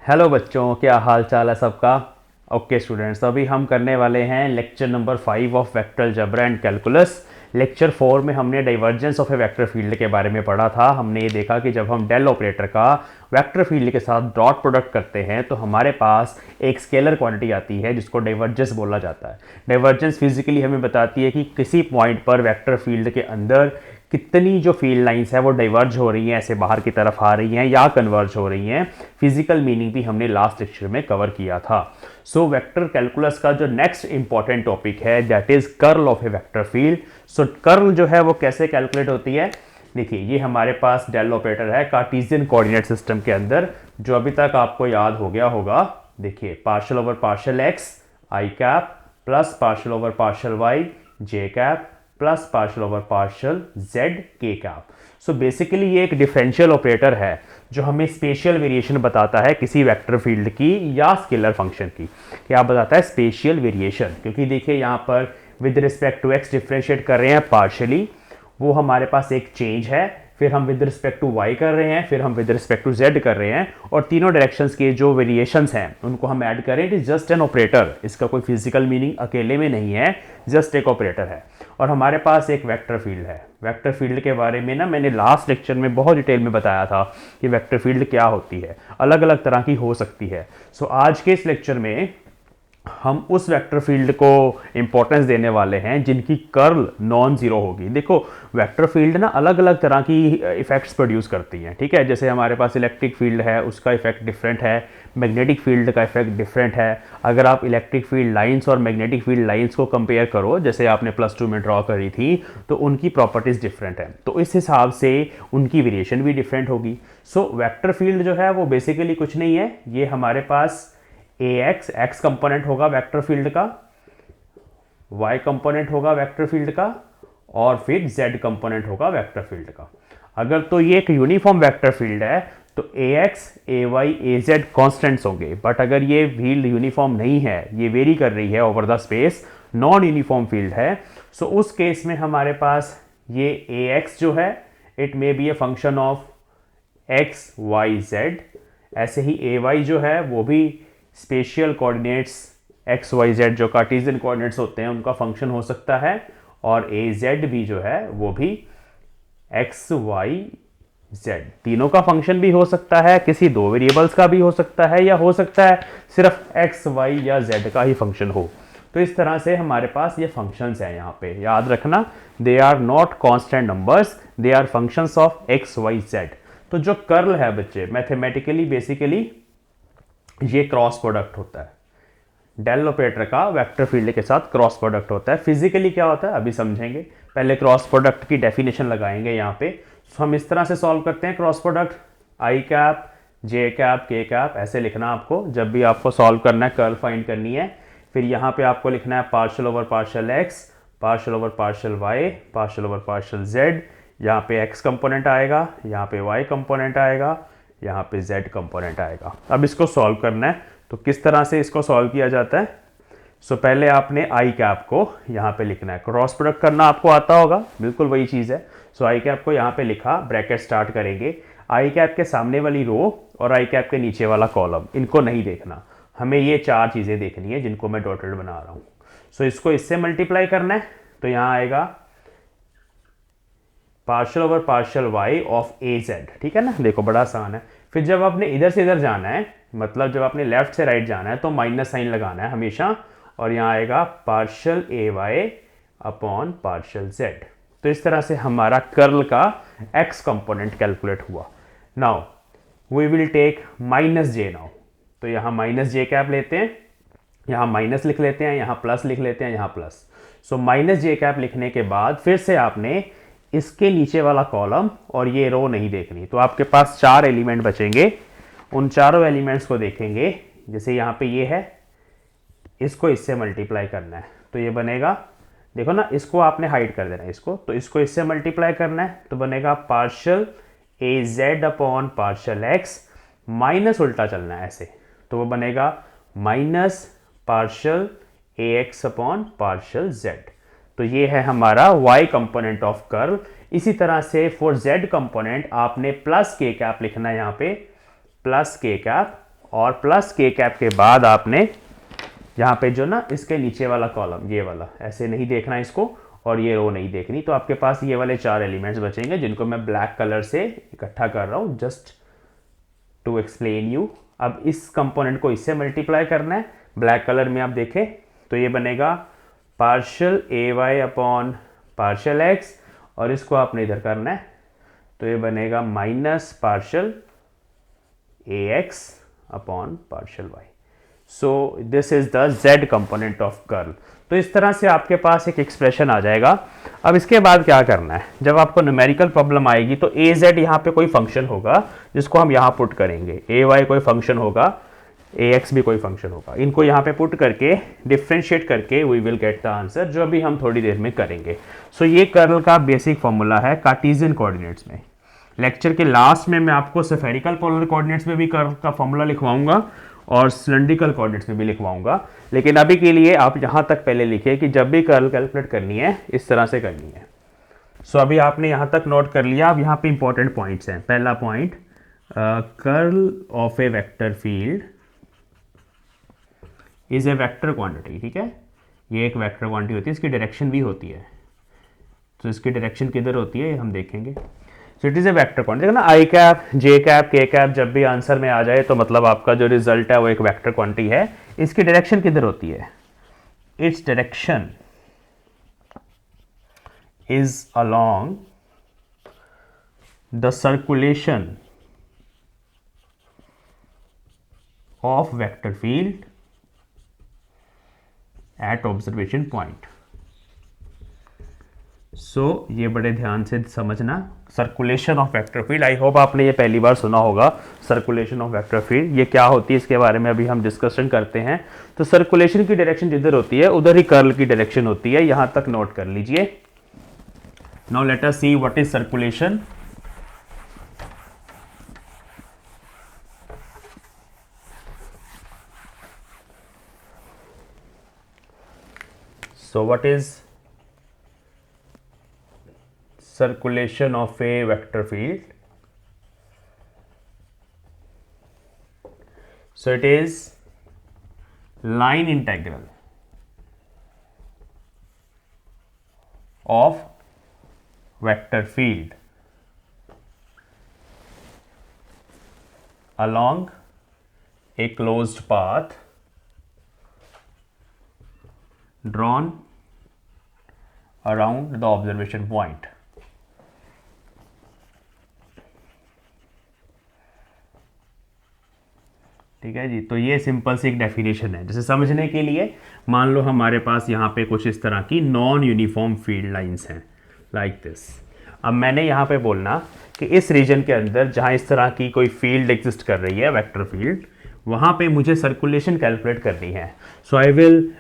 Hello बच्चों, क्या हाल चाल है सबका। ओके स्टूडेंट्स, अभी हम करने वाले हैं lecture number 5 of vector algebra and calculus. Lecture 4 में हमने divergence of a vector field के बारे में पढ़ा था। हमने ये देखा कि जब हम डेल ऑपरेटर का वेक्टर फील्ड के साथ डॉट प्रोडक्ट करते हैं तो हमारे पास एक स्केलर क्वांटिटी आती है जिसको डाइवर्जेंस बोला जाता है। डाइवर्जेंस फिजिकली हमें बताती है कि किसी पॉइंट पर वेक्टर फील्ड के अंदर कितनी जो फील्ड लाइंस है वो डाइवर्ज हो रही हैं, ऐसे बाहर की तरफ आ रही हैं या कन्वर्ज हो रही हैं। फिजिकल मीनिंग भी हमने लास्ट लेक्चर में कवर किया था। सो वेक्टर कैलकुलस का जो नेक्स्ट इंपॉर्टेंट टॉपिक है that is curl of a vector field. So curl जो है वो कैसे कैलकुलेट होती है, देखिए ये हमारे पास डेल ऑपरेटर है कार्टेशियन कोऑर्डिनेट सिस्टम के अंदर, जो अभी तक आपको याद हो गया होगा। देखिए partial over partial X I cap plus partial over partial Y J cap plus partial over partial Z K cap. So basically ये एक डिफरेंशियल ऑपरेटर है जो हमें स्पेशियल वेरिएशन बताता है किसी वेक्टर फील्ड की या स्केलर फंक्शन की। क्या बताता है? Spatial variation. क्योंकि देखिए यहाँ पर with respect to X differentiate कर रहे हैं पार्शियली, वो हमारे पास एक चेंज है। फिर हम विद रिस्पेक्ट टू y कर रहे हैं, फिर हम विद रिस्पेक्ट टू z कर रहे हैं, और तीनों डायरेक्शंस के जो वेरिएशंस हैं उनको हम ऐड करें। It is just an operator, इसका कोई फिजिकल मीनिंग अकेले में नहीं है, जस्ट एक ऑपरेटर है। और हमारे पास एक वेक्टर फील्ड है। वेक्टर फील्ड के बारे में ना मैंने लास्ट लेक्चर में बहुत डिटेल में बताया था कि वेक्टर फील्ड क्या होती है, अलग अलग तरह की हो सकती है। सो आज के इस लेक्चर में हम उस वेक्टर फील्ड को इंपॉर्टेंस देने वाले हैं जिनकी कर्ल नॉन जीरो होगी। देखो वेक्टर फील्ड ना अलग अलग तरह की इफेक्ट्स प्रोड्यूस करती हैं, ठीक है। जैसे हमारे पास इलेक्ट्रिक फील्ड है, उसका इफेक्ट डिफरेंट है, मैग्नेटिक फील्ड का इफेक्ट डिफरेंट है। अगर आप इलेक्ट्रिक फील्ड लाइंस और मैग्नेटिक फील्ड लाइंस को कंपेयर करो, जैसे आपने +2 में ड्रॉ करी थी, तो उनकी प्रॉपर्टीज डिफरेंट है, तो इस हिसाब से उनकी वेरिएशन भी डिफरेंट होगी। सो वेक्टर फील्ड जो है वो बेसिकली कुछ नहीं है, ये हमारे पास ax x कंपोनेंट होगा वेक्टर फील्ड का, y कंपोनेंट होगा वेक्टर फील्ड का, और फिर z कंपोनेंट होगा वेक्टर फील्ड का। अगर तो ये एक यूनिफॉर्म वेक्टर फील्ड है तो ax ay az कांस्टेंट्स होंगे, बट अगर ये फील्ड यूनिफॉर्म नहीं है, ये वेरी कर रही है over the space, non uniform field है, सो उस केस में हमारे पास ये ax जो है it may be a function of x y z। ऐसे ही ay जो है वो भी spatial coordinates X Y Z जो कार्टेशियन कोऑर्डिनेट्स होते हैं उनका फंक्शन हो सकता है, और ए जेड भी जो है वो भी एक्स वाई जेड तीनों का फंक्शन भी हो सकता है, किसी दो वेरिएबल्स का भी हो सकता है, या हो सकता है सिर्फ एक्स वाई या जेड का ही फंक्शन हो। तो इस तरह से हमारे पास ये फंक्शंस हैं। यहाँ पे याद रखना, they are not constant numbers, they are functions of X Y Z. तो जो कर्ल है बच्चे, मैथमेटिकली बेसिकली ये क्रॉस प्रोडक्ट होता है। डेल ऑपरेटर का वेक्टर फील्ड के साथ क्रॉस प्रोडक्ट होता है। फिजिकली क्या होता है अभी समझेंगे, पहले क्रॉस प्रोडक्ट की डेफिनेशन लगाएंगे यहाँ पे। तो हम इस तरह से सॉल्व करते हैं क्रॉस प्रोडक्ट, आई cap j cap k cap ऐसे लिखना आपको जब भी आपको सॉल्व करना है, कर्ल फाइंड करनी है। फिर यहाँ पे आपको लिखना है partial over partial x, partial over partial Y, partial over partial Z. यहाँ पे एक्स कंपोनेंट आएगा, यहाँ पे वाई कंपोनेंट आएगा, यहाँ पे z कंपोनेंट आएगा। अब इसको सॉल्व करना है, तो किस तरह से इसको सॉल्व किया जाता है। सो पहले आपने आई कैप को यहाँ पे लिखना है, क्रॉस प्रोडक्ट करना आपको आता होगा, बिल्कुल वही चीज़ है। सो आई कैप को यहाँ पे लिखा, ब्रैकेट स्टार्ट करेंगे, आई कैप के सामने वाली रो और आई कैप के नीचे वाला कॉलम, इनको नहीं देखना, हमें ये चार चीज़ें देखनी है जिनको मैं डॉटेड बना रहा हूँ। सो इसको इससे मल्टीप्लाई करना है, तो यहाँ आएगा partial over partial Y of A Z, ठीक है ना। देखो बड़ा आसान है। फिर जब आपने इधर से इधर जाना है, मतलब जब आपने लेफ्ट से राइट जाना है, तो माइनस साइन लगाना है हमेशा, और यहाँ आएगा partial A Y upon partial Z. तो इस तरह से हमारा कर्ल का एक्स कंपोनेंट कैलकुलेट हुआ। Now we will take minus J now, तो यहाँ माइनस जे कैप लेते हैं, यहाँ माइनस लिख लेते हैं, यहाँ प्लस लिख लेते हैं, यहाँ प्लस। सो माइनस जे कैप लिखने के बाद फिर से आपने इसके नीचे वाला कॉलम और ये रो नहीं देखनी, तो आपके पास चार एलिमेंट बचेंगे। उन चारों एलिमेंट्स को देखेंगे, जैसे यहाँ पे ये है, इसको इससे मल्टीप्लाई करना है, तो ये बनेगा, देखो ना, इसको आपने हाइड कर देना है इसको, तो इसको इससे मल्टीप्लाई करना है, तो बनेगा partial A Z upon partial X, minus उल्टा चलना है ऐसे, तो वो बनेगा minus partial A X upon partial Z. तो ये है हमारा y कंपोनेंट ऑफ कर्व। इसी तरह से फॉर z कंपोनेंट आपने प्लस के कैप लिखना है यहाँ पे, प्लस के कैप, और प्लस के कैप के बाद आपने यहाँ पे जो ना इसके नीचे वाला कॉलम, ये वाला ऐसे नहीं देखना इसको, और ये रो नहीं देखनी। तो आपके पास ये वाले 4 एलिमेंट्स बचेंगे जिनको मैं ब्लैक कलर से इकट्ठा कर रहा हूँ जस्ट टू एक्सप्लेन यू। अब इस कंपोनेंट को इससे मल्टीप्लाई करना है। ब्लैक कलर में आप देखें तो ये बनेगा partial A Y upon partial X, और इसको आपने इधर करना है तो ये बनेगा minus partial A X upon partial Y. So this is the Z component of curl. तो इस तरह से आपके पास एक एक्सप्रेशन आ जाएगा। अब इसके बाद क्या करना है, जब आपको न्यूमेरिकल प्रॉब्लम आएगी तो ए जेड यहाँ पे कोई फंक्शन होगा जिसको हम यहाँ पुट करेंगे, ए वाई कोई फंक्शन होगा, ए एक्स भी कोई फंक्शन होगा। इनको यहाँ पे पुट करके डिफ्रेंशिएट करके we will get the answer, जो अभी हम थोड़ी देर में करेंगे। सो ये कर्ल का बेसिक फॉर्मूला है कार्टेशियन कोऑर्डिनेट्स में। लेक्चर के लास्ट में मैं आपको स्फेरिकल पोलर कोऑर्डिनेट्स में भी कर्ल का फॉर्मूला लिखवाऊंगा और सिलेंड्रिकल कोऑर्डिनेट्स में भी लिखवाऊंगा, लेकिन अभी के लिए आप यहाँ तक पहले लिखिए कि जब भी कर्ल कैलकुलेट करनी है इस तरह से करनी है। सो अभी आपने यहाँ तक नोट कर लिया। अब यहाँ पे इंपॉर्टेंट पॉइंट्स हैं। पहला point, curl of a vector field is a vector quantity. ठीक है, ये एक वेक्टर क्वांटिटी होती है, इसकी डायरेक्शन भी होती है। तो इसकी डायरेक्शन किधर होती है ये हम देखेंगे। So it is a vector quantity. देखो ना, आई cap, j cap, k cap जब भी आंसर में आ जाए तो मतलब आपका जो रिजल्ट है वो एक वेक्टर क्वांटिटी है। इसकी डायरेक्शन किधर होती है? It's direction is along the circulation of vector field at observation point. So ये बड़े ध्यान से समझना, circulation of vector field. I hope आपने ये पहली बार सुना होगा, सर्कुलेशन ऑफ वेक्टर फील्ड ये क्या होती है इसके बारे में अभी हम डिस्कशन करते हैं। तो सर्कुलेशन की डायरेक्शन जिधर होती है उधर ही कर्ल की डायरेक्शन होती है, यहां तक नोट कर लीजिए। Now let us see what is circulation. So what is circulation of a vector field? So it is line integral of vector field along a closed path drawn around the observation point. ठीक है जी। तो ये simple सी एक definition है। जैसे समझने के लिए मान लो हमारे पास यहाँ पे कुछ इस तरह की नॉन यूनिफॉर्म फील्ड लाइंस हैं लाइक दिस। अब मैंने यहाँ पे बोलना कि इस रीजन के अंदर जहाँ इस तरह की कोई फील्ड एग्जिस्ट कर रही है, वेक्टर फील्ड, वहाँ पे मुझे सर्कुलेशन कैलकुलेट करनी है। So I will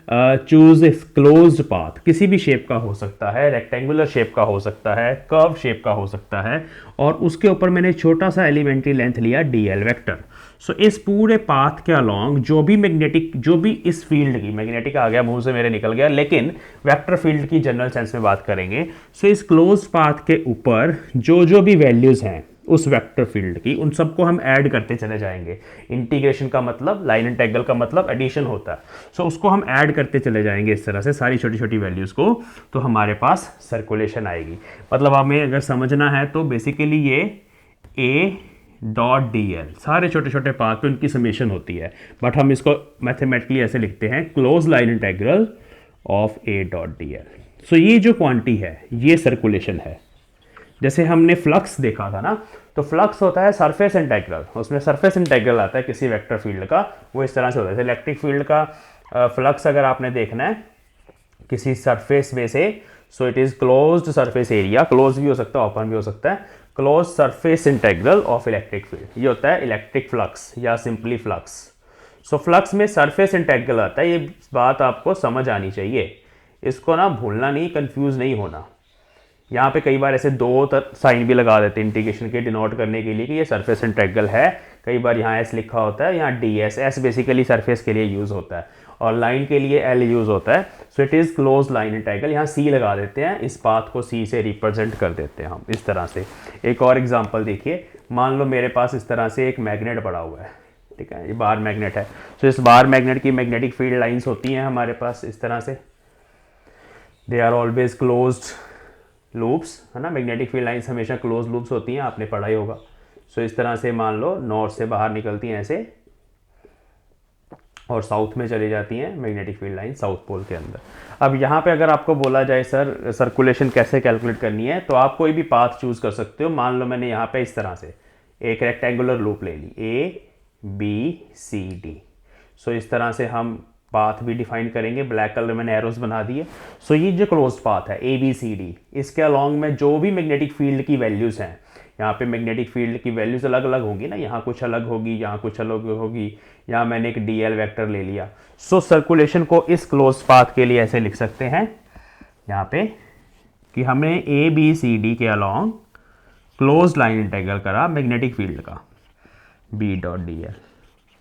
choose a closed path, किसी भी शेप का हो सकता है, रेक्टेंगुलर शेप का हो सकता है, कर्व शेप का हो सकता है, और उसके ऊपर मैंने छोटा सा एलिमेंट्री लेंथ लिया dl वेक्टर। सो इस पूरे पाथ के अलोंग जो भी मैग्नेटिक, जो भी इस फील्ड की, मैग्नेटिक आ गया मुंह से मेरे निकल गया, लेकिन वेक्टर फील्ड की जनरल सेंस में बात करेंगे। सो इस क्लोज पाथ के ऊपर जो भी वैल्यूज हैं उस वेक्टर फील्ड की, उन सबको हम ऐड करते चले जाएंगे। इंटीग्रेशन का मतलब, लाइन इंटीग्रल का मतलब एडिशन होता है। सो उसको हम ऐड करते चले जाएंगे इस तरह से सारी छोटी छोटी वैल्यूज को, तो हमारे पास सर्कुलेशन आएगी। मतलब हमें अगर समझना है तो बेसिकली ये ए डॉट डी एल, सारे छोटे छोटे पाथ पे उनकी समेशन होती है, बट हम इसको मैथमेटिकली ऐसे लिखते हैं, close line integral of A dot D L. So ये जो क्वांटिटी है ये सर्कुलेशन है। जैसे हमने फ्लक्स देखा था ना, तो फ्लक्स होता है सरफेस इंटीग्रल, उसमें सरफेस इंटीग्रल आता है किसी वेक्टर फील्ड का, वो इस तरह से होता है। इलेक्ट्रिक फील्ड का फ्लक्स अगर आपने देखना है किसी सरफेस में से, so it is closed surface area, close भी हो सकता है, ओपन भी हो सकता है, close surface integral of electric field, ये होता है इलेक्ट्रिक फ्लक्स या सिंपली फ्लक्स। सो फ्लक्स में सरफेस इंटीग्रल आता है, ये बात आपको समझ आनी चाहिए, इसको ना भूलना नहीं, कंफ्यूज नहीं होना। यहाँ पे कई बार ऐसे दो साइन भी लगा देते हैं इंटीग्रेशन के डिनोट करने के लिए कि ये सरफेस इंटीग्रल है। कई बार यहाँ एस लिखा होता है, यहाँ D S, S basically surface के लिए यूज़ होता है और लाइन के लिए एल यूज़ होता है। So it is close line integral, यहाँ सी लगा देते हैं, इस पाथ को सी से रिप्रेजेंट कर देते हैं हम इस तरह से। एक और एग्जाम्पल देखिए, मान लो मेरे पास इस तरह से एक मैग्नेट पड़ा हुआ है, ठीक है, ये बार मैग्नेट है। तो इस बार मैग्नेट की मैग्नेटिक फील्ड लाइंस होती हैं हमारे पास इस तरह से, they are always closed loops, है ना, मैग्नेटिक फील्ड लाइंस हमेशा क्लोज लूप्स होती हैं, आपने पढ़ा ही होगा। सो इस तरह से मान लो नॉर्थ से बाहर निकलती हैं ऐसे और साउथ में चली जाती हैं magnetic field line south pole के अंदर। अब यहाँ पे अगर आपको बोला जाए सर सर्कुलेशन कैसे कैलकुलेट करनी है, तो आप कोई भी पाथ चूज़ कर सकते हो। मान लो मैंने यहाँ पे इस तरह से एक रेक्टेंगुलर लूप ले ली, ABCD। सो इस तरह से हम पाथ भी डिफाइन करेंगे, ब्लैक कलर मैंने एरोस बना दिए। सो ये जो क्लोज्ड पाथ है ABCD, इसके अलॉन्ग में जो भी मैग्नेटिक फील्ड की वैल्यूज़ हैं, यहाँ पे मैग्नेटिक फील्ड की वैल्यूज़ अलग अलग होंगी ना, यहाँ कुछ अलग होगी, यहाँ कुछ अलग होगी, यहाँ मैंने एक DL वेक्टर ले लिया। सो सर्कुलेशन को इस क्लोज पाथ के लिए ऐसे लिख सकते हैं यहाँ पे कि हमने ABCD के अलॉन्ग क्लोज लाइन इंटीग्रल करा मैग्नेटिक फील्ड का B.dl।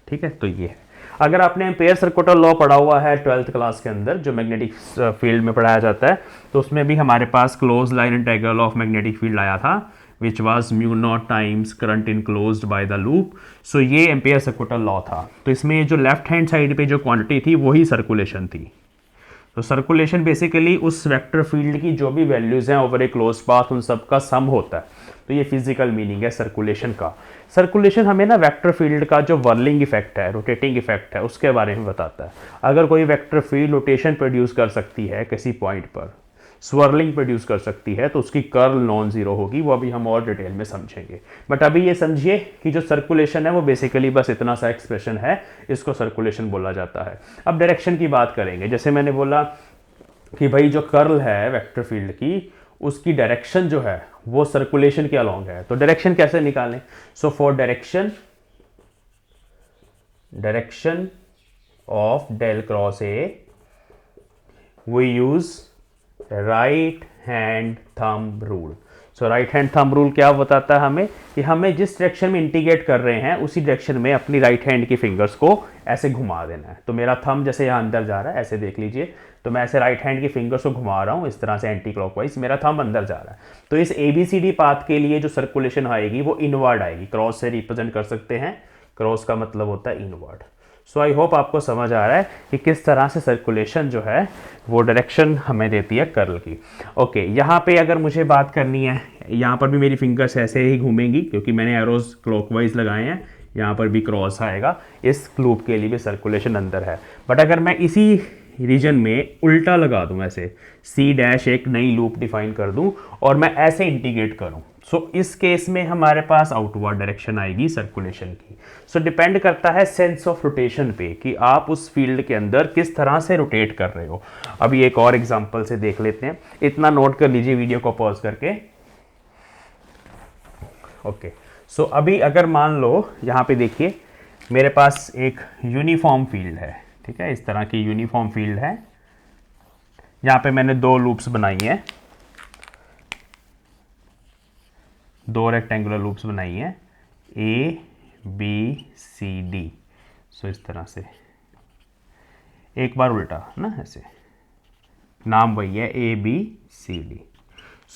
ठीक है, तो ये है। अगर आपने एम्पेयर सर्कुलर लॉ पढ़ा हुआ है 12th क्लास के अंदर, जो मैग्नेटिक फील्ड में पढ़ाया जाता है, तो उसमें भी हमारे पास close line integral of magnetic field आया था, which was mu naught times current enclosed by the loop। so ये एम्पेयर सर्कुलर लॉ था। तो इसमें जो लेफ्ट हैंड साइड पे जो क्वांटिटी थी वही सर्कुलेशन थी। तो सर्कुलेशन बेसिकली उस वेक्टर फील्ड की जो भी वैल्यूज़ हैं ओवर ए क्लोज पाथ उन सब का सम होता है। तो ये फिजिकल मीनिंग है सर्कुलेशन का। सर्कुलेशन हमें ना वेक्टर फील्ड का जो वर्लिंग इफेक्ट है, रोटेटिंग इफेक्ट है, उसके बारे में बताता है। अगर कोई वेक्टर फील्ड रोटेशन प्रोड्यूस कर सकती है किसी पॉइंट पर, स्वर्लिंग प्रोड्यूस कर सकती है, तो उसकी कर्ल नॉन जीरो होगी। वो अभी हम और डिटेल में समझेंगे। बट अभी ये समझिए कि जो सर्कुलेशन है वो बेसिकली बस इतना सा एक्सप्रेशन है, इसको सर्कुलेशन बोला जाता है। अब डायरेक्शन की बात करेंगे। जैसे मैंने बोला कि भाई जो कर्ल है वेक्टर फील्ड की, उसकी डायरेक्शन जो है वो सर्कुलेशन के अलॉन्ग है। तो डायरेक्शन कैसे निकालें? So for direction of del cross A we use right hand thumb rule. So right hand thumb rule क्या बताता है हमें कि हमें जिस डायरेक्शन में इंटीग्रेट कर रहे हैं उसी डायरेक्शन में अपनी राइट हैंड की फिंगर्स को ऐसे घुमा देना है। तो मेरा थंब जैसे यहाँ अंदर जा रहा है, ऐसे देख लीजिए, तो मैं ऐसे राइट हैंड की फिंगर्स को घुमा रहा हूँ इस तरह से एंटी क्लॉकवाइज, मेरा थंब अंदर जा रहा है। तो इस ABCD पाथ के लिए जो सर्कुलेशन आएगी वो इनवर्ड आएगी। क्रॉस से रिप्रेजेंट कर सकते हैं, क्रॉस का मतलब होता है इनवर्ड। सो आई होप आपको समझ आ रहा है कि किस तरह से सर्कुलेशन जो है वो डायरेक्शन हमें देती है कर्ल की। ओके, यहाँ पे अगर मुझे बात करनी है, यहाँ पर भी मेरी फिंगर्स ऐसे ही घूमेंगी क्योंकि मैंने एरोज क्लॉकवाइज लगाए हैं। यहाँ पर भी क्रॉस आएगा, इस लूप के लिए भी सर्कुलेशन अंदर है। बट अगर मैं इसी रीजन में उल्टा लगा दूं, ऐसे C' एक नई लूप डिफाइन कर दूं और मैं ऐसे इंटीग्रेट करूं, सो इस केस में हमारे पास आउटवर्ड डायरेक्शन आएगी सर्कुलेशन की। सो डिपेंड करता है सेंस ऑफ रोटेशन पे कि आप उस फील्ड के अंदर किस तरह से रोटेट कर रहे हो। अभी एक और एग्जांपल से देख लेते हैं, इतना नोट कर लीजिए वीडियो को पॉज करके। ओके, सो अभी अगर मान लो यहाँ पे देखिए मेरे पास एक यूनिफॉर्म फील्ड है, ठीक है, इस तरह की यूनिफॉर्म फील्ड है। यहाँ पे मैंने दो लूप्स बनाई हैं, दो रेक्टेंगुलर लूप्स बनाई हैं ABCD। सो इस तरह से एक बार उल्टा ना, ऐसे नाम वही है ABCD।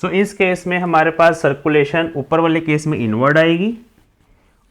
सो इस केस में हमारे पास सर्कुलेशन ऊपर वाले केस में इनवर्ड आएगी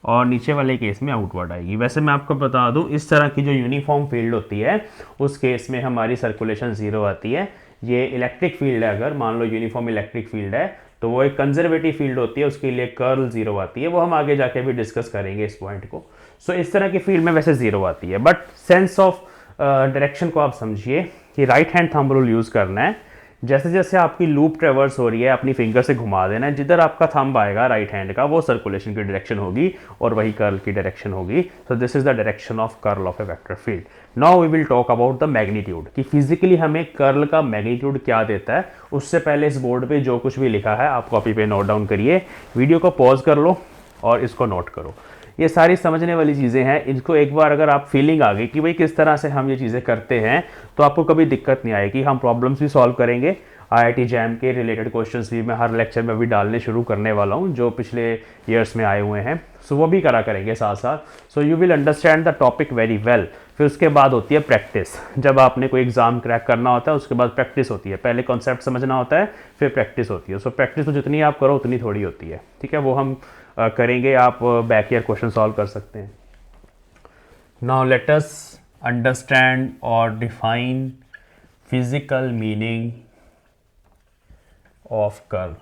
और नीचे वाले केस में आउटवर्ड आएगी। वैसे मैं आपको बता दूं, इस तरह की जो यूनिफॉर्म फील्ड होती है उस केस में हमारी सर्कुलेशन जीरो आती है। ये इलेक्ट्रिक फील्ड है, अगर मान लो यूनिफॉर्म इलेक्ट्रिक फील्ड है तो वो एक कंजर्वेटिव फील्ड होती है, उसके लिए कर्ल जीरो आती है। वो हम आगे जाके भी डिस्कस करेंगे इस पॉइंट को। सो इस तरह की फील्ड में वैसे जीरो आती है, बट सेंस ऑफ डायरेक्शन को आप समझिए कि right hand thumb rule use करना है। जैसे जैसे आपकी लूप ट्रेवर्स हो रही है अपनी फिंगर से घुमा देना है, जिधर आपका थंब आएगा राइट हैंड का वो सर्कुलेशन की डायरेक्शन होगी और वही कर्ल की डायरेक्शन होगी। So this is the direction of curl of a vector field. Now we will talk about the magnitude कि फिजिकली हमें कर्ल का मैग्नीट्यूड क्या देता है। उससे पहले इस बोर्ड पे जो कुछ भी लिखा है आप कॉपी पे नोट डाउन करिए, वीडियो को पॉज कर लो और इसको नोट करो। ये सारी समझने वाली चीज़ें हैं, इनको एक बार अगर आप फीलिंग आ गई कि भाई किस तरह से हम ये चीज़ें करते हैं तो आपको कभी दिक्कत नहीं आएगी। हम प्रॉब्लम्स भी सॉल्व करेंगे, IIT जैम के रिलेटेड क्वेश्चंस भी मैं हर लेक्चर में भी डालने शुरू करने वाला हूँ जो पिछले ईयर्स में आए हुए हैं। सो वो भी करा करेंगे साथ साथ। So you will understand the topic very well. फिर उसके बाद होती है प्रैक्टिस। जब आपने कोई एग्जाम क्रैक करना होता है उसके बाद प्रैक्टिस होती है। पहले कॉन्सेप्ट समझना होता है फिर प्रैक्टिस होती है। सो प्रैक्टिस तो जितनी आप करो उतनी थोड़ी होती है, ठीक है, वो हम करेंगे। आप बैक ईयर क्वेश्चन सॉल्व कर सकते हैं। नाउ लेट अस अंडरस्टैंड और define physical meaning of curl.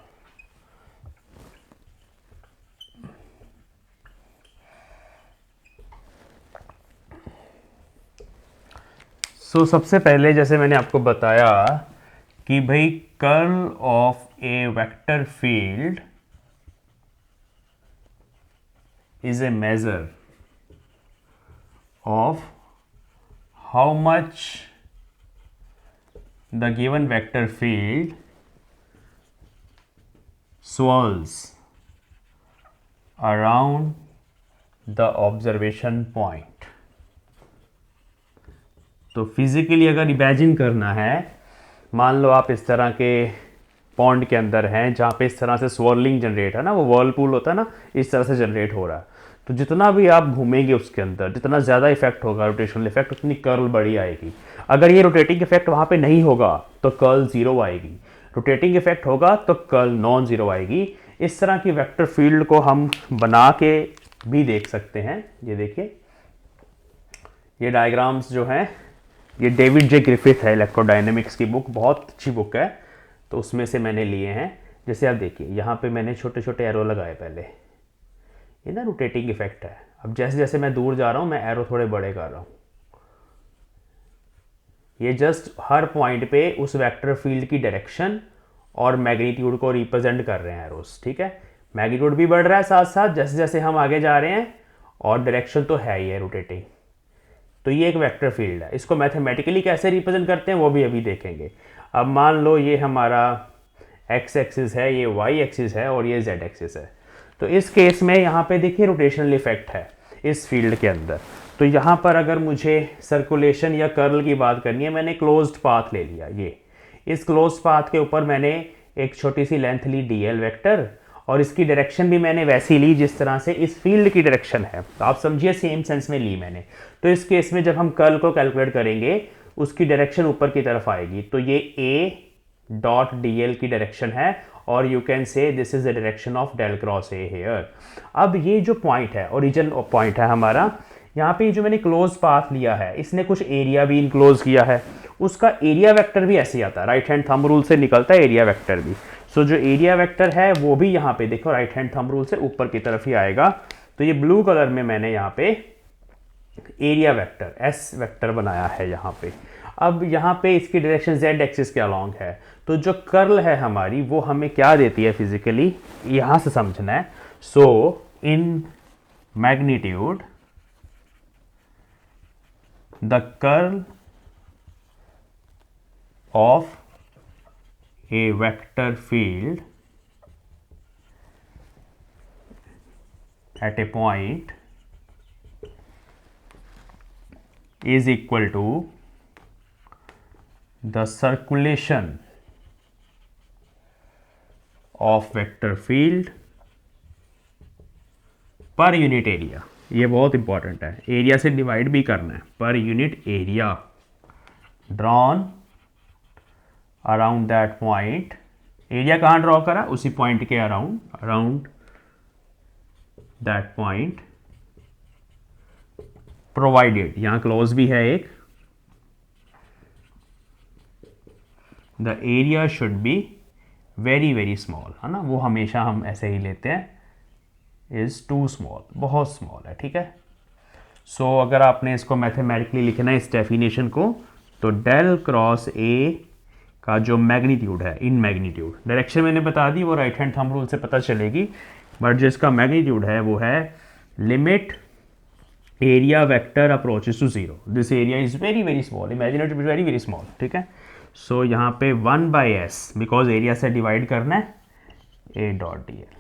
सबसे पहले जैसे मैंने आपको बताया कि भाई curl of a vector field is a measure of how much the given vector field swirls around the observation point। तो फिजिकली अगर इमेजिन करना है, मान लो आप इस तरह के पॉन्ड के अंदर हैं जहाँ पे इस तरह से स्वर्लिंग जनरेट है ना, वो वर्लपूल होता है ना, इस तरह से जनरेट हो रहा है। तो जितना भी आप घूमेंगे उसके अंदर, जितना ज़्यादा इफेक्ट होगा रोटेशनल इफेक्ट, उतनी कर्ल बड़ी आएगी। अगर ये रोटेटिंग इफेक्ट वहाँ पे नहीं होगा तो कर्ल ज़ीरो आएगी, रोटेटिंग इफेक्ट होगा तो कर्ल नॉन ज़ीरो आएगी। इस तरह की वेक्टर फील्ड को हम बना के भी देख सकते हैं। ये देखिए, ये डायग्राम्स जो हैं, ये डेविड जे ग्रिफिथ है, इलेक्ट्रोडायनेमिक्स की बुक, बहुत अच्छी बुक है, तो उसमें से मैंने लिए हैं। जैसे आप देखिए, यहाँ पे मैंने छोटे छोटे एरो लगाए पहले, ये ना रोटेटिंग इफेक्ट है। अब जैसे जैसे मैं दूर जा रहा हूँ मैं एरो थोड़े बड़े कर रहा हूँ। ये जस्ट हर पॉइंट पे उस वेक्टर फील्ड की डायरेक्शन और मैग्नीट्यूड को रिप्रेजेंट कर रहे हैं एरोस, ठीक है। मैग्नीट्यूड भी बढ़ रहा है साथ साथ जैसे जैसे हम आगे जा रहे हैं, और डायरेक्शन तो है ही है रोटेटिंग। तो ये एक वेक्टर फील्ड है। इसको मैथमेटिकली कैसे रिप्रेजेंट करते हैं वो भी अभी देखेंगे। अब मान लो ये हमारा एक्स एक्सिस है, ये वाई एक्सिस है और ये जेड एक्सिस है। तो इस केस में यहाँ पे देखिए रोटेशनल इफेक्ट है इस फील्ड के अंदर। तो यहाँ पर अगर मुझे सर्कुलेशन या कर्ल की बात करनी है, मैंने क्लोज्ड पाथ ले लिया। ये इस क्लोज्ड पाथ के ऊपर मैंने एक छोटी सी लेंथ ली dl वेक्टर, और इसकी डायरेक्शन भी मैंने वैसी ली जिस तरह से इस फील्ड की डायरेक्शन है। तो आप समझिए सेम सेंस में ली मैंने। तो इस केस में जब हम कर्ल को कैलकुलेट करेंगे, उसकी डायरेक्शन ऊपर की तरफ आएगी। तो ये a डॉट dl की डायरेक्शन है, और you can say this is the direction of del cross A here. अब ये जो पॉइंट है, ओरिजिन पॉइंट है हमारा, यहाँ पे जो मैंने क्लोज पाथ लिया है, इसने कुछ एरिया भी इनक्लोज किया है। उसका एरिया वेक्टर भी ऐसे ही आता है, राइट हैंड थंब रूल से निकलता है एरिया वेक्टर भी। सो जो एरिया वेक्टर है वो भी यहाँ पे देखो राइट हैंड थंब रूल से ऊपर की तरफ ही आएगा। तो ये ब्लू कलर में मैंने यहाँ पे एरिया वेक्टर एस वेक्टर बनाया है यहाँ पे। अब यहाँ पे इसकी डायरेक्शन जेड एक्सिस के अलॉन्ग है। तो जो कर्ल है हमारी वो हमें क्या देती है फिजिकली, यहाँ से समझना है। So in magnitude the curl of a vector field at a point is equal to the circulation of vector field per unit area। ये बहुत इंपॉर्टेंट है, एरिया से डिवाइड भी करना है। Per unit area drawn around that point. Area कहाँ draw करा, उसी पॉइंट के अराउंड दैट पॉइंट, प्रोवाइडेड, यहाँ क्लोज भी है एक, the area should be very very small, है ना, वो हमेशा हम ऐसे ही लेते हैं, इज टू स्मॉल, बहुत स्मॉल है, ठीक है। सो अगर आपने इसको मैथमेटिकली लिखना है इस डेफिनेशन को, तो डेल क्रॉस ए का जो मैग्नीट्यूड है, इन मैग्नीट्यूड, डायरेक्शन मैंने बता दी, वो राइट हैंड थंब रूल से पता चलेगी, बट जो इसका मैग्नीट्यूड है वो है limit area vector approaches to zero, this area is very very small, imagine it very very small, ठीक है। सो यहाँ पे 1/s, बिकॉज एरिया से डिवाइड करना है, a डॉट डी एल।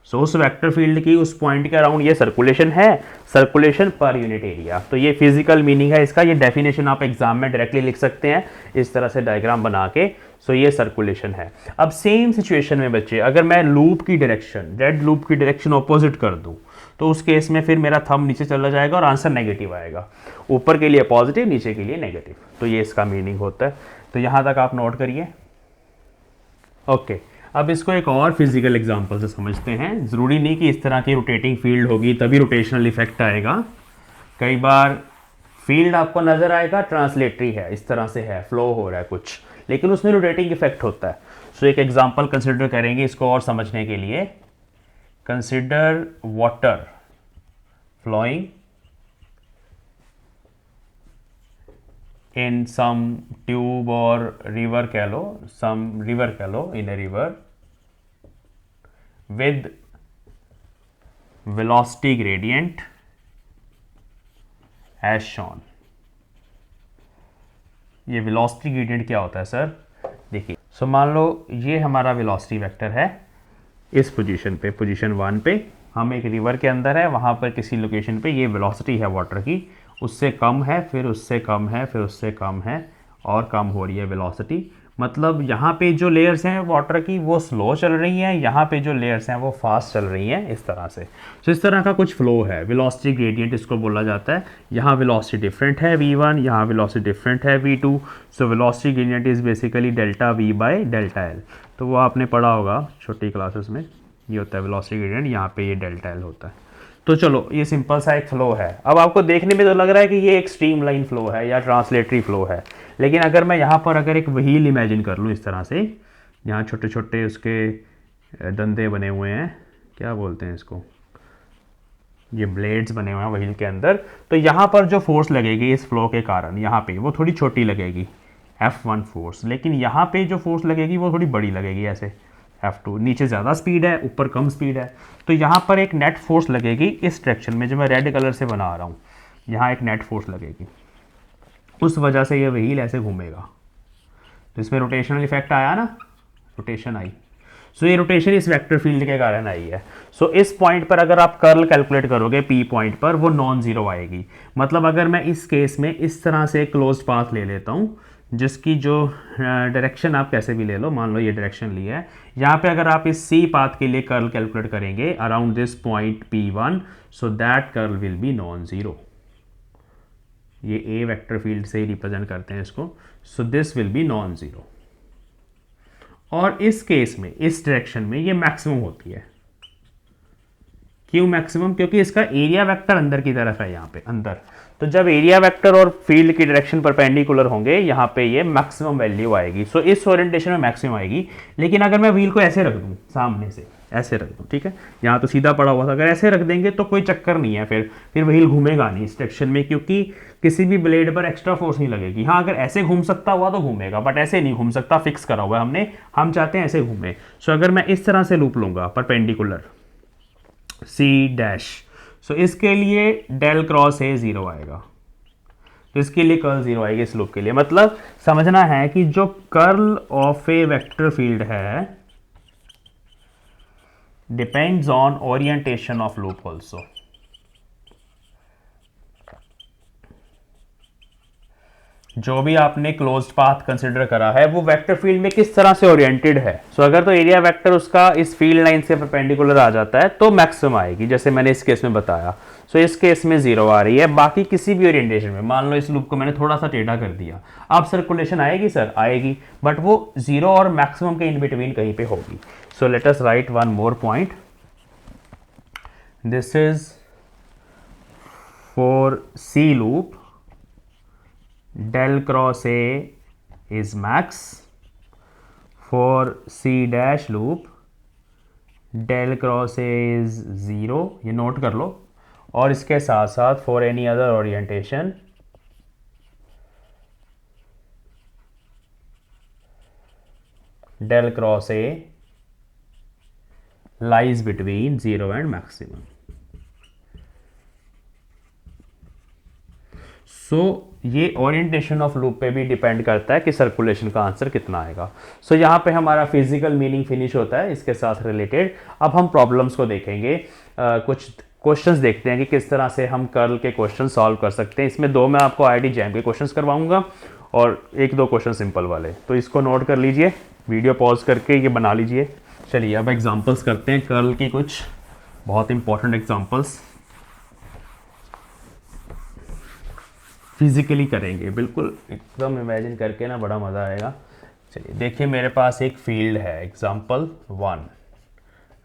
सो उस वेक्टर फील्ड की उस पॉइंट के अराउंड ये सर्कुलेशन है, सर्कुलेशन पर यूनिट एरिया। तो ये फिजिकल मीनिंग है इसका। ये डेफिनेशन आप एग्जाम में डायरेक्टली लिख सकते हैं इस तरह से डायग्राम बना के। सो ये सर्कुलेशन है। अब सेम सिचुएशन में बच्चे, अगर मैं लूप की डायरेक्शन, रेड लूप की डायरेक्शन ऑपोजिट कर दूं, तो उस केस में फिर मेरा थंब नीचे चला जाएगा और आंसर नेगेटिव आएगा। ऊपर के लिए पॉजिटिव, नीचे के लिए नेगेटिव। तो ये इसका मीनिंग होता है। तो यहाँ तक आप नोट करिए। ओके, अब इसको एक और फिजिकल एग्जांपल से समझते हैं। ज़रूरी नहीं कि इस तरह की रोटेटिंग फील्ड होगी तभी रोटेशनल इफेक्ट आएगा। कई बार फील्ड आपको नज़र आएगा ट्रांसलेटरी है, इस तरह से है, फ्लो हो रहा है कुछ, लेकिन उसमें रोटेटिंग इफेक्ट होता है। सो एक एग्जांपल कंसिडर करेंगे इसको और समझने के लिए। Consider water flowing in some tube or river कह लो, some river कह लो, in a river with velocity gradient as shown। ये velocity gradient क्या होता है सर? देखिए, सो मान लो ये हमारा velocity वेक्टर है, इस पोजीशन पे, पोजीशन 1 पे हम एक रिवर के अंदर है, वहाँ पर किसी लोकेशन पे ये वेलोसिटी है वाटर की, उससे कम है, फिर उससे कम है, फिर उससे कम है, और कम हो रही है वेलोसिटी। मतलब यहाँ पे जो लेयर्स हैं वाटर की वो स्लो चल रही हैं, यहाँ पे जो लेयर्स हैं वो फास्ट चल रही हैं, इस तरह से। तो इस तरह का कुछ फ्लो है, वेलोसिटी ग्रेडियंट इसको बोला जाता है। यहाँ वेलोसिटी डिफरेंट है v1, यहाँ वेलोसिटी डिफरेंट है v2। So velocity gradient is basically delta v by delta L. तो वो आपने पढ़ा होगा छोटी क्लासेस में, ये होता है वेलोसिटी ग्रेडियंट, यहाँ पे ये डेल्टा एल होता है। तो चलो ये सिंपल सा एक फ्लो है। अब आपको देखने में तो लग रहा है कि ये एक स्ट्रीम लाइन फ्लो है या ट्रांसलेटरी फ्लो है, लेकिन अगर मैं यहाँ पर अगर एक व्हील इमेजिन कर लूँ इस तरह से, यहाँ छोटे छोटे उसके डंडे बने हुए हैं, क्या बोलते हैं इसको, ये ब्लेड्स बने हुए हैं व्हील के अंदर, तो यहाँ पर जो फोर्स लगेगी इस फ्लो के कारण यहाँ पे वो थोड़ी छोटी लगेगी, F1 फोर्स, लेकिन यहाँ पे जो फोर्स लगेगी वो थोड़ी बड़ी लगेगी, ऐसे F2। नीचे ज़्यादा स्पीड है, ऊपर कम स्पीड है, तो यहाँ पर एक नेट फोर्स लगेगी इस डायरेक्शन में जो मैं रेड कलर से बना रहा हूँ, यहाँ एक नेट फोर्स लगेगी, उस वजह से ये व्हील ऐसे घूमेगा। तो इसमें रोटेशनल इफेक्ट आया ना, रोटेशन आई। सो ये रोटेशन इस वेक्टर फील्ड के कारण आई है। सो इस पॉइंट पर अगर आप कर्ल कैलकुलेट करोगे P पॉइंट पर, वो नॉन ज़ीरो आएगी। मतलब अगर मैं इस केस में इस तरह से क्लोज्ड पाथ ले लेता हूँ, जिसकी जो डायरेक्शन आप कैसे भी ले लो, मान लो ये डायरेक्शन ली है, यहाँ पे अगर आप इस C पाथ के लिए कर्ल कैलकुलेट करेंगे around this point P1, so that curl will be non zero. ये A वेक्टर फील्ड से ही रिप्रेजेंट करते हैं इसको, so this will be non zero. और इस केस में इस डायरेक्शन में ये मैक्सिमम होती है। क्यों मैक्सिमम? क्योंकि इसका एरिया वेक्टर अंदर की तरफ है, यहाँ पे अंदर। तो जब एरिया वेक्टर और फील्ड की डायरेक्शन परपेंडिकुलर होंगे, यहाँ पे ये मैक्सिमम वैल्यू आएगी। सो इस ओरिएंटेशन में मैक्सिमम आएगी। लेकिन अगर मैं व्हील को ऐसे रख दूँ, सामने से ऐसे रख दूँ, ठीक है, यहाँ तो सीधा पड़ा हुआ था, अगर ऐसे रख देंगे तो कोई चक्कर नहीं है, फिर व्हील घूमेगा नहीं इस डायरेक्शन में, क्योंकि किसी भी ब्लेड पर एक्स्ट्रा फोर्स नहीं लगेगी। हाँ, अगर ऐसे घूम सकता हुआ तो घूमेगा, बट ऐसे नहीं घूम सकता, फिक्स करा हुआ है हमने, हम चाहते हैं ऐसे घूमे। सो अगर मैं इस तरह से लूप लूँगा परपेंडिकुलर C डैश, सो इसके लिए डेल क्रॉस A ज़ीरो आएगा, तो इसके लिए कर्ल ज़ीरो आएगी इस लूप के लिए। मतलब समझना है कि जो curl of a vector field है depends on orientation of loop also. जो भी आपने क्लोज्ड पाथ कंसिडर करा है वो वेक्टर फील्ड में किस तरह से ओरिएंटेड है। सो अगर तो एरिया वेक्टर उसका इस फील्ड लाइन से परपेंडिकुलर आ जाता है तो मैक्सिमम आएगी, जैसे मैंने इस केस में बताया। सो इस केस में जीरो आ रही है। बाकी किसी भी ओरिएंटेशन में, मान लो इस लूप को मैंने थोड़ा सा टेढ़ा कर दिया, अब सर्कुलेशन आएगी सर, आएगी, बट वो जीरो और मैक्सिमम के इन बिटवीन कहीं पे होगी। सो let us right one more point. This is for C loop, del cross A is max. For C dash loop, del cross A is 0, ये note कर लो। और इसके साथ साथ for any other orientation, del cross A lies between 0 and maximum. सो ये orientation of loop पे भी depend करता है कि सर्कुलेशन का आंसर कितना आएगा। सो यहाँ पे हमारा फिजिकल मीनिंग फिनिश होता है इसके साथ रिलेटेड। अब हम प्रॉब्लम्स को देखेंगे, कुछ क्वेश्चंस देखते हैं कि किस तरह से हम कर्ल के क्वेश्चन सॉल्व कर सकते हैं। इसमें दो मैं आपको IIT JAM के क्वेश्चंस करवाऊंगा और एक दो क्वेश्चन सिंपल वाले, तो इसको नोट कर लीजिए, वीडियो पॉज करके ये बना लीजिए। चलिए अब एग्जाम्पल्स करते हैं कर्ल की, कुछ बहुत इंपॉर्टेंट एग्जाम्पल्स फिजिकली करेंगे, बिल्कुल एकदम इमेजिन करके ना, बड़ा मज़ा आएगा। चलिए देखिए, मेरे पास एक फील्ड है, example 1,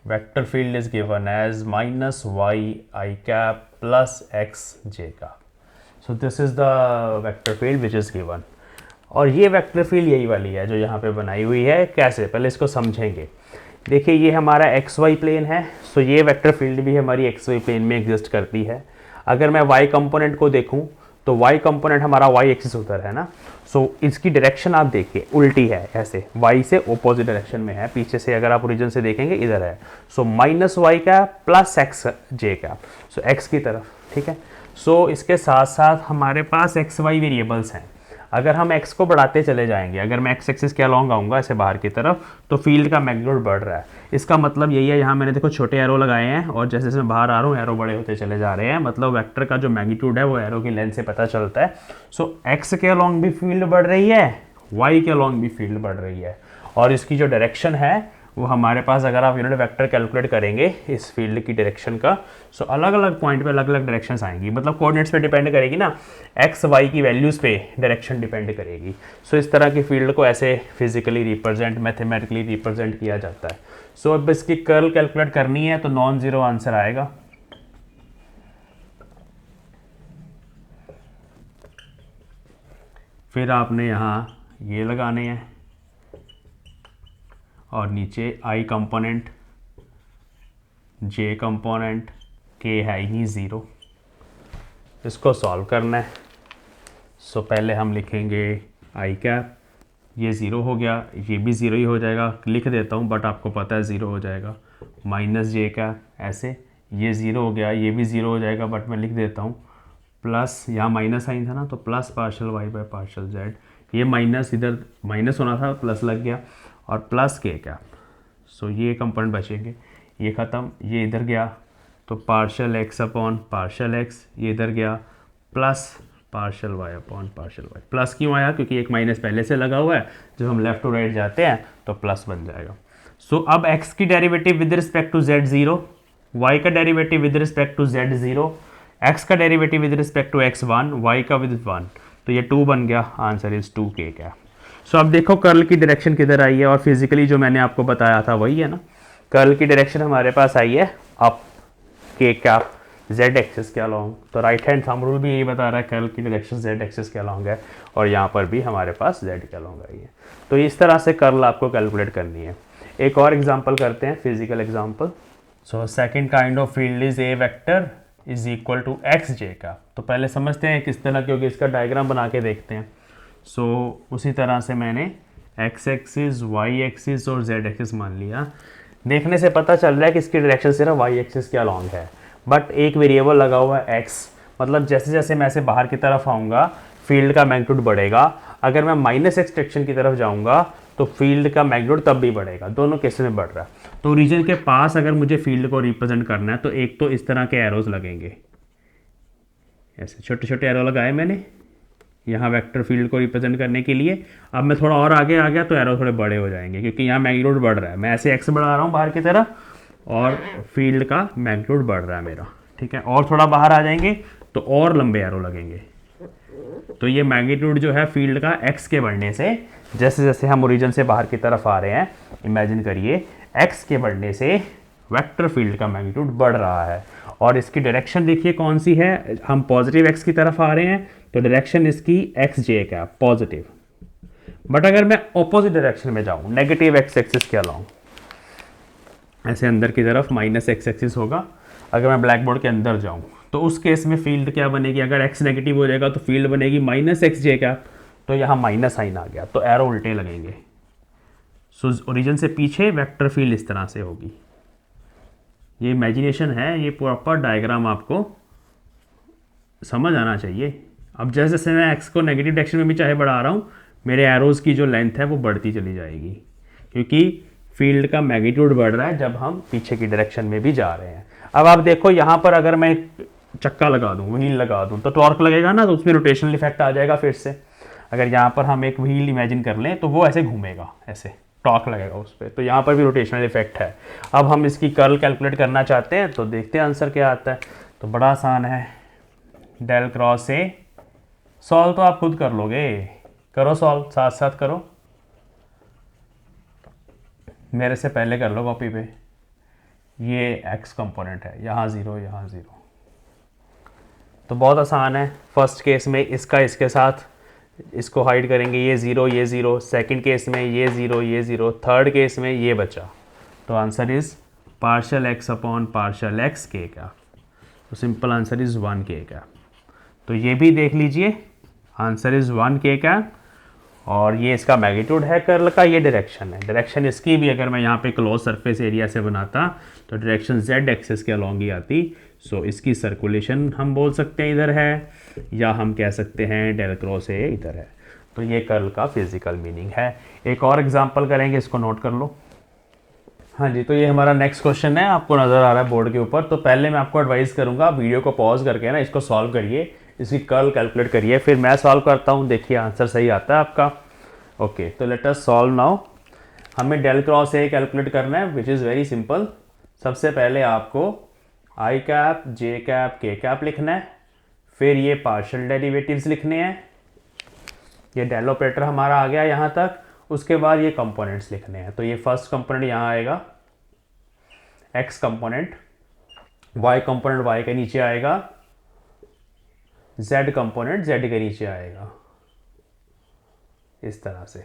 vector field is given as -y i cap plus x j का। So this is the vector field which is given. और ये वेक्टर फील्ड यही वाली है जो यहाँ पे बनाई हुई है। कैसे, पहले इसको समझेंगे। देखिए ये हमारा एक्स वाई प्लेन है, सो ये वेक्टर फील्ड भी हमारी एक्स वाई प्लेन में एग्जिस्ट करती है। अगर मैं वाई कंपोनेंट को देखूं तो वाई कंपोनेंट हमारा वाई एक्सिस उधर है ना, सो इसकी डायरेक्शन आप देखिए उल्टी है, ऐसे वाई से ओपोजिट डायरेक्शन में है। पीछे से अगर आप ओरिजिन से देखेंगे इधर है, सो माइनस वाई का प्लस एक्स जे का, सो एक्स की तरफ, ठीक है। सो इसके साथ साथ हमारे पास एक्स वाई वेरिएबल्स हैं। अगर हम x को बढ़ाते चले जाएंगे, अगर मैं x एक्सिस के अलॉन्ग आऊँगा ऐसे बाहर की तरफ, तो फील्ड का मैग्नीट्यूड बढ़ रहा है। इसका मतलब यही है, यहाँ मैंने देखो छोटे एरो लगाए हैं और जैसे जैसे मैं बाहर आ रहा हूँ एरो बड़े होते चले जा रहे हैं, मतलब वेक्टर का जो मैग्नीट्यूड है वो एरो की लेंथ से पता चलता है। सो x के अलॉन्ग भी फील्ड बढ़ रही है, y के अलॉन्ग भी फील्ड बढ़ रही है, और इसकी जो डायरेक्शन है वो हमारे पास, अगर आप यूनिट वेक्टर कैलकुलेट करेंगे इस फील्ड की डायरेक्शन का, सो अलग अलग पॉइंट पे अलग अलग डायरेक्शंस आएंगी, मतलब कोऑर्डिनेट्स पे डिपेंड करेगी ना, एक्स वाई की वैल्यूज़ पे डायरेक्शन डिपेंड करेगी। सो इस तरह की फील्ड को ऐसे फिजिकली रिप्रेजेंट, मैथमेटिकली रिप्रेजेंट किया जाता है। सो अब इसकी कर्ल कैलकुलेट करनी है तो नॉन जीरो आंसर आएगा। फिर आपने यहाँ ये लगाने हैं और नीचे आई कंपोनेंट, जे कंपोनेंट, के है ही ज़ीरो, इसको सॉल्व करना है। सो पहले हम लिखेंगे आई कैप, ये ज़ीरो हो गया, ये भी ज़ीरो ही हो जाएगा, लिख देता हूँ बट आपको पता है ज़ीरो हो जाएगा, माइनस जे कैप, ऐसे ये ज़ीरो हो गया, ये भी ज़ीरो हो जाएगा बट मैं लिख देता हूँ प्लस, यहाँ माइनस साइन था ना तो plus partial y by partial z, ये माइनस इधर माइनस होना था प्लस लग गया, और प्लस के कैप। सो ये कंपोनेंट बचेंगे, ये ख़त्म, ये इधर गया तो partial x upon partial x, ये इधर गया plus partial y upon partial y. Plus क्यों आया, क्योंकि एक माइनस पहले से लगा हुआ है, जब हम लेफ्ट टू राइट जाते हैं तो प्लस बन जाएगा। सो अब x की derivative with respect to z 0, y का derivative with respect to z 0, x का derivative with respect to x 1, y का विद 1, तो ये 2 बन गया, आंसर इज 2k क्या। सो अब देखो कर्ल की डायरेक्शन किधर आई है, और फिजिकली जो मैंने आपको बताया था वही है ना, कर्ल की डायरेक्शन हमारे पास आई है अप, के कैप z एक्सिस के अलॉन्ग, तो राइट हैंड थंब रूल भी यही बता रहा है कर्ल की डायरेक्शन z एक्सिस के अलॉन्ग है, और यहाँ पर भी हमारे पास z के अलॉन्ग आई है। तो इस तरह से कर्ल आपको कैलकुलेट करनी है। एक और एग्जांपल करते हैं, physical example. So second kind of field is a vector is equal to X J का। तो पहले समझते हैं किस तरह, क्योंकि इसका डायग्राम बना के देखते हैं। सो उसी तरह से मैंने एक्स एक्सिस, वाई एक्सिस और जेड एक्सिस मान लिया। देखने से पता चल रहा है कि इसकी डायरेक्शन सिर्फ वाई एक्सिस के अलॉन्ग है, बट एक वेरिएबल लगा हुआ है एक्स, मतलब जैसे जैसे मैं ऐसे बाहर की तरफ आऊँगा फील्ड का मैग्नीट्यूड बढ़ेगा। अगर मैं माइनस एक्स डायरेक्शन की तरफ जाऊँगा तो फील्ड का मैग्नीट्यूड तब भी बढ़ेगा, दोनों केसेस में बढ़ रहा है। तो रीजन के पास अगर मुझे फील्ड को रिप्रेजेंट करना है तो एक तो इस तरह के एरोज लगेंगे, ऐसे छोटे छोटे एरो लगाए मैंने यहाँ वेक्टर फील्ड को रिप्रेजेंट करने के लिए। अब मैं थोड़ा और आगे आ गया तो एरो थोड़े बड़े हो जाएंगे, क्योंकि यहाँ मैग्नीट्यूड बढ़ रहा है, मैं ऐसे एक्स बढ़ा रहा हूँ बाहर की तरफ और फील्ड का मैग्नीट्यूड बढ़ रहा है मेरा, ठीक है। और थोड़ा बाहर आ जाएंगे तो और लंबे एरो लगेंगे। तो ये मैग्नीट्यूड जो है फील्ड का एक्स के बढ़ने से, जैसे जैसे हम ओरिजिन से बाहर की तरफ आ रहे हैं, इमेजिन करिए एक्स के बढ़ने से वेक्टर फील्ड का मैग्नीट्यूड बढ़ रहा है, और इसकी डायरेक्शन देखिए कौन सी है, हम पॉजिटिव एक्स की तरफ आ रहे हैं तो डायरेक्शन इसकी एक्स जे का पॉजिटिव। बट अगर मैं ऑपोजिट डायरेक्शन में जाऊं, नेगेटिव एक्स एक्सिस के अलॉन्ग, ऐसे अंदर की तरफ माइनस एक्स एक्सिस होगा, अगर मैं ब्लैक बोर्ड के अंदर जाऊं तो उस केस में फील्ड क्या बनेगी, अगर एक्स नेगेटिव हो जाएगा तो फील्ड बनेगी माइनस एक्स जे का, तो यहाँ माइनस साइन आ गया तो एरो उल्टे लगेंगे। सो ओरिजिन से पीछे वेक्टर फील्ड इस तरह से होगी। ये इमेजिनेशन है, ये प्रॉपर डायग्राम आपको समझ आना चाहिए। अब जैसे जैसे मैं एक्स को नेगेटिव डायरेक्शन में भी चाहे बढ़ा रहा हूँ, मेरे एरोज़ की जो लेंथ है वो बढ़ती चली जाएगी, क्योंकि फील्ड का मैग्नीट्यूड बढ़ रहा है जब हम पीछे की डायरेक्शन में भी जा रहे हैं। अब आप देखो यहाँ पर अगर मैं चक्का लगा दूँ, व्हील लगा दूँ, तो टॉर्क लगेगा ना, तो उसमें रोटेशनल इफेक्ट आ जाएगा फिर से। अगर यहाँ पर हम एक व्हील इमेजिन कर लें तो वो ऐसे घूमेगा, ऐसे टॉर्क लगेगा उस पर, तो यहाँ पर भी रोटेशनल इफेक्ट है। अब हम इसकी कर्ल कैलकुलेट करना चाहते हैं तो देखते हैं आंसर क्या आता है। तो बड़ा आसान है, डेल क्रॉस ए, सॉल्व तो आप खुद कर लोगे, करो सॉल्व, साथ साथ करो, मेरे से पहले कर लो कॉपी पे। ये एक्स कंपोनेंट है, यहाँ ज़ीरो यहाँ ज़ीरो, तो बहुत आसान है। फर्स्ट केस में इसका इसके साथ इसको हाइड करेंगे, ये ज़ीरो, सेकंड केस में ये ज़ीरो, थर्ड केस में ये बचा। तो answer is partial x upon partial x के क्या। तो सिंपल आंसर इज़ 1 के क्या। तो ये भी देख लीजिए, आंसर इज़ 1 के क्या। और ये इसका मैग्नीट्यूड है कर्ल का, ये डायरेक्शन है। डायरेक्शन इसकी भी अगर मैं यहाँ पे क्लोज सरफेस एरिया से बनाता तो डायरेक्शन जेड एक्सिस के अलॉन्ग ही आती। सो इसकी सर्कुलेशन हम बोल सकते हैं इधर है, या हम कह सकते हैं डेल क्रॉस ए इधर है। तो ये कर्ल का फिजिकल मीनिंग है। एक और एग्जांपल करेंगे, इसको नोट कर लो। हाँ जी, तो ये हमारा नेक्स्ट क्वेश्चन है, आपको नज़र आ रहा है बोर्ड के ऊपर। तो पहले मैं आपको एडवाइस करूँगा, वीडियो को पॉज करके ना इसको सॉल्व करिए, इसकी कर्ल कैलकुलेट करिए, फिर मैं सॉल्व करता हूँ, देखिए आंसर सही आता है आपका। ओके, तो लेट अस सॉल्व नाउ। हमें डेल क्रॉस ए कैलकुलेट करना है, विच इज़ वेरी सिंपल। सबसे पहले आपको आई cap, j cap, k cap लिखना है, फिर ये पार्शियल डेरिवेटिव्स लिखने हैं। ये डेल ऑपरेटर हमारा आ गया यहाँ तक। उसके बाद ये कंपोनेंट्स लिखने हैं। तो ये फर्स्ट कंपोनेंट यहाँ आएगा, x component, y component y के नीचे आएगा, जेड कंपोनेंट जेड के नीचे आएगा, इस तरह से।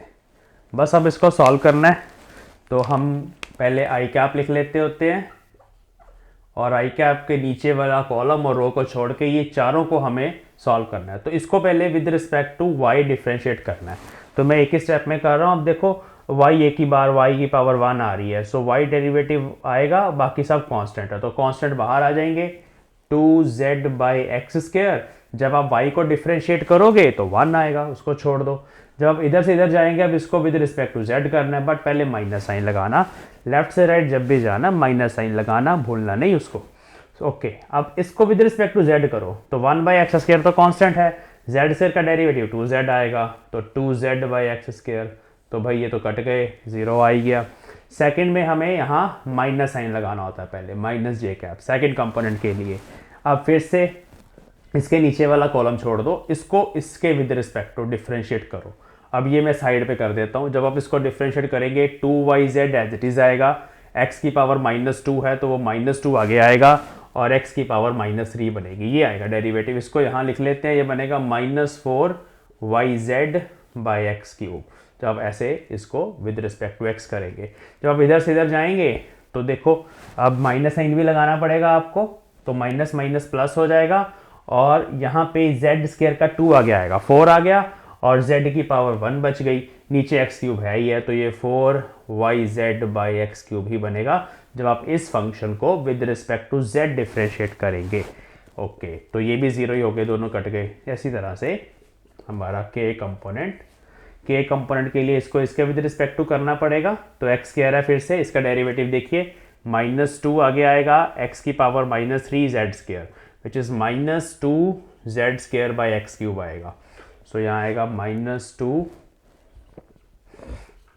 बस अब इसको सॉल्व करना है। तो हम पहले आई कैप लिख लेते होते हैं, और आई कैप के नीचे वाला कॉलम और रो को छोड़ के ये चारों को हमें सॉल्व करना है। तो इसको पहले with respect to y differentiate करना है। तो मैं एक ही स्टेप में कर रहा हूँ। अब देखो वाई एक ही बार वाई की पावर 1 आ रही है, सो वाई डेरिवेटिव आएगा, बाकी सब कांस्टेंट है, तो कांस्टेंट बाहर आ जाएंगे। 2z बाई एक्स स्क्वायर, जब आप y को डिफ्रेंशिएट करोगे तो 1 आएगा, उसको छोड़ दो। जब आप इधर से इधर जाएंगे, अब इसको विद रिस्पेक्ट टू z करना है, बट पहले माइनस साइन लगाना। लेफ्ट से राइट जब भी जाना माइनस साइन लगाना, भूलना नहीं उसको। ओके, अब इसको विद रिस्पेक्ट टू z करो, तो 1 बाई एक्स स्क्वायर तो कांस्टेंट है, z स्क्वायर का डेरिवेटिव 2z आएगा, तो 2z बाई एक्स स्क्वायर। तो भाई ये तो कट गए, 0 आ गया। सेकंड में हमें यहाँ माइनस साइन लगाना होता है, पहले माइनस जे कैप सेकंड कंपोनेंट के लिए। अब फिर से इसके नीचे वाला कॉलम छोड़ दो, इसको इसके विद रिस्पेक्ट टू डिफ्रेंशिएट करो। अब ये मैं साइड पे कर देता हूँ। जब आप इसको डिफ्रेंशिएट करेंगे 2yz एज इट इज आएगा, x की पावर -2 है तो वो -2 आगे आएगा, और x की पावर -3 बनेगी, ये आएगा डेरिवेटिव। इसको यहाँ लिख लेते हैं, ये बनेगा -4yz बाई एक्स क्यूब। जब आप ऐसे इसको विद रिस्पेक्ट टू x करेंगे, जब आप इधर से इधर जाएंगे तो देखो अब माइनस साइन भी लगाना पड़ेगा आपको, तो माइनस माइनस प्लस हो जाएगा, और यहाँ पे z स्क्वायर का 2 आगे आएगा, 4 आ गया, और z की पावर 1 बच गई। नीचे एक्स क्यूब है ही है, तो ये 4yz बाई एक्स क्यूब ही बनेगा जब आप इस फंक्शन को with respect to z differentiate करेंगे। ओके, तो ये भी 0 ही हो गए, दोनों कट गए। इसी तरह से हमारा k कंपोनेंट के लिए इसको इसके विद रिस्पेक्ट टू करना पड़ेगा। तो x कह रहा है, फिर से इसका डेरिवेटिव देखिए, -2 आगे आएगा, x की power -3z square, which is -2z square by x cube आएगा। सो यहाँ आएगा -2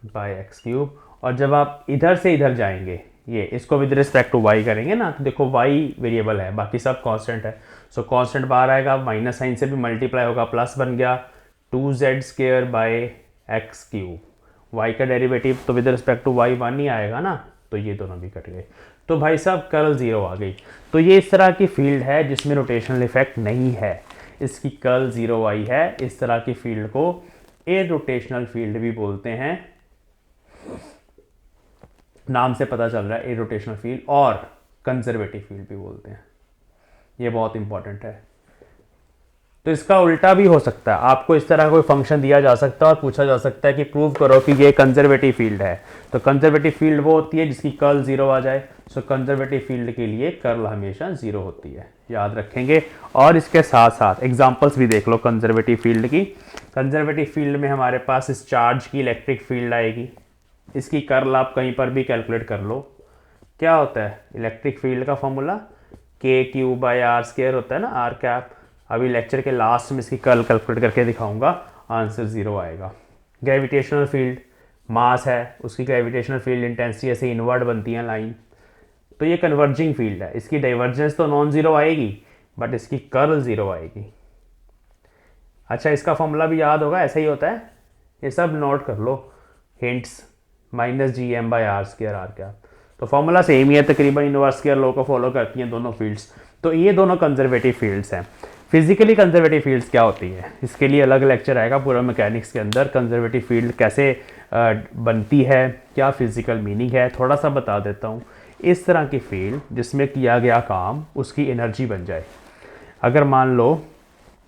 बाई एक्स क्यूब। और जब आप इधर से इधर जाएंगे, ये इसको विद रिस्पेक्ट टू y करेंगे ना, तो देखो y वेरिएबल है, बाकी सब कांस्टेंट है। सो कांस्टेंट बाहर आएगा, माइनस साइन से भी मल्टीप्लाई होगा, प्लस बन गया 2z square by x cube. y का डेरिवेटिव तो विद रिस्पेक्ट टू y 1 ही आएगा ना, तो ये दोनों भी कट गए। तो भाई साहब कर्ल 0 आ गई। तो ये इस तरह की फील्ड है जिसमें रोटेशनल इफेक्ट नहीं है, इसकी कर्ल 0 आई है। इस तरह की फील्ड को इरोटेशनल फील्ड भी बोलते हैं, नाम से पता चल रहा है, इरोटेशनल फील्ड, और कंजर्वेटिव फील्ड भी बोलते हैं। ये बहुत इंपॉर्टेंट है। तो इसका उल्टा भी हो सकता है, आपको इस तरह कोई फंक्शन दिया जा सकता है और पूछा जा सकता है कि प्रूव करो कि ये कंजर्वेटिव फील्ड है। तो कंजर्वेटिव फील्ड वो होती है जिसकी कर्ल 0 आ जाए। सो कंजर्वेटिव फील्ड के लिए कर्ल हमेशा 0 होती है, याद रखेंगे। और इसके साथ साथ एग्जांपल्स भी देख लो कंजर्वेटिव फील्ड की। कंजर्वेटिव फील्ड में हमारे पास इस चार्ज की इलेक्ट्रिक फील्ड आएगी, इसकी कर्ल आप कहीं पर भी कैलकुलेट कर लो। क्या होता है इलेक्ट्रिक फील्ड का फॉर्मूला, k⁻r² होता है ना, r कैप। अभी लेक्चर के लास्ट में इसकी कर्ल कैलकुलेट करके दिखाऊंगा, आंसर 0 आएगा। ग्रेविटेशनल फील्ड, मास है, उसकी ग्रेविटेशनल फील्ड इंटेंसिटी ऐसे इनवर्ड बनती है लाइन, तो ये कन्वर्जिंग फील्ड है, इसकी डाइवर्जेंस तो नॉन जीरो आएगी बट इसकी कर्ल 0 आएगी। अच्छा, इसका फॉर्मूला भी याद होगा, ऐसा ही होता है, ये सब नोट कर लो, हिंट्स, -gm/r² r कैप। तो फॉर्मूला सेम ही है, तकरीबन इनवर्स स्क्वायर लॉ को फॉलो करती हैं दोनों फील्ड्स। तो ये दोनों कंजर्वेटिव फील्ड्स हैं। फिजिकली कंजर्वेटिव फील्ड्स क्या होती है, इसके लिए अलग लेक्चर आएगा पूरा मैकेनिक्स के अंदर। कंजर्वेटिव फील्ड कैसे बनती है, क्या फिजिकल मीनिंग है, थोड़ा सा बता देता हूँ। इस तरह की फील्ड जिसमें किया गया काम उसकी एनर्जी बन जाए। अगर मान लो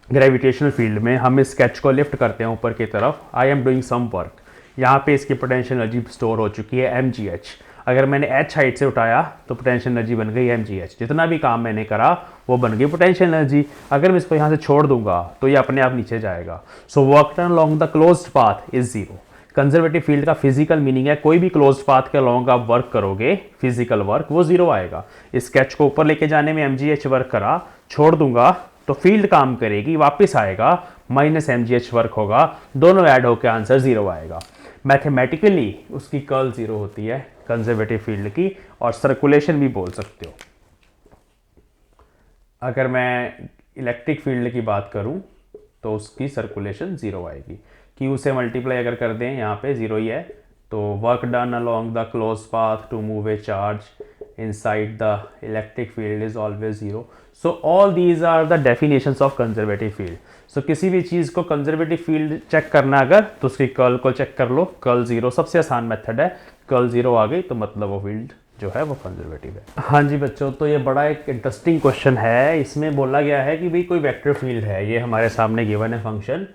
ग्रेविटेशनल फील्ड में हम इस स्केच को लिफ्ट करते हैं ऊपर की तरफ, I am doing some work, यहाँ पे इसकी पोटेंशियल एनर्जी स्टोर हो चुकी है mgh। अगर मैंने h हाइट से उठाया तो पोटेंशियल एनर्जी बन गई mgh। जितना भी काम मैंने करा वो बन गई पोटेंशियल एनर्जी। अगर मैं इसको यहाँ से छोड़ दूंगा तो ये अपने आप नीचे जाएगा। So work done along the closed path is zero. Conservative field का फिजिकल मीनिंग है कोई भी क्लोज्ड पाथ के अलोंग आप वर्क करोगे, फिजिकल वर्क, वो जीरो आएगा। इस स्केच को ऊपर लेके जाने में mgh वर्क करा, छोड़ दूंगा तो फील्ड काम करेगी, वापस आएगा, माइनस mgh वर्क होगा, दोनों ऐड होकर आंसर जीरो आएगा। मैथमेटिकली उसकी कर्ल जीरो होती है कंजर्वेटिव फील्ड की, और सर्कुलेशन भी बोल सकते हो। अगर मैं इलेक्ट्रिक फील्ड की बात करूं तो उसकी सर्कुलेशन जीरो आएगी। क्यू से मल्टीप्लाई अगर कर दें, यहाँ पे जीरो ही है, तो work done along the close path to move a charge inside the electric field is always zero. So all these are the definitions of conservative field. So किसी भी चीज़ को कंजर्वेटिव फील्ड चेक करना अगर, तो उसकी कर्ल को check कर लो, curl zero सबसे आसान मेथड है। कर्ल जीरो आ गई तो मतलब वो फील्ड जो है वो कंजर्वेटिव है। हाँ जी बच्चों, तो ये बड़ा एक इंटरेस्टिंग क्वेश्चन है। इसमें बोला गया है कि भाई कोई वेक्टर फील्ड है, ये हमारे सामने गिवन है फंक्शन,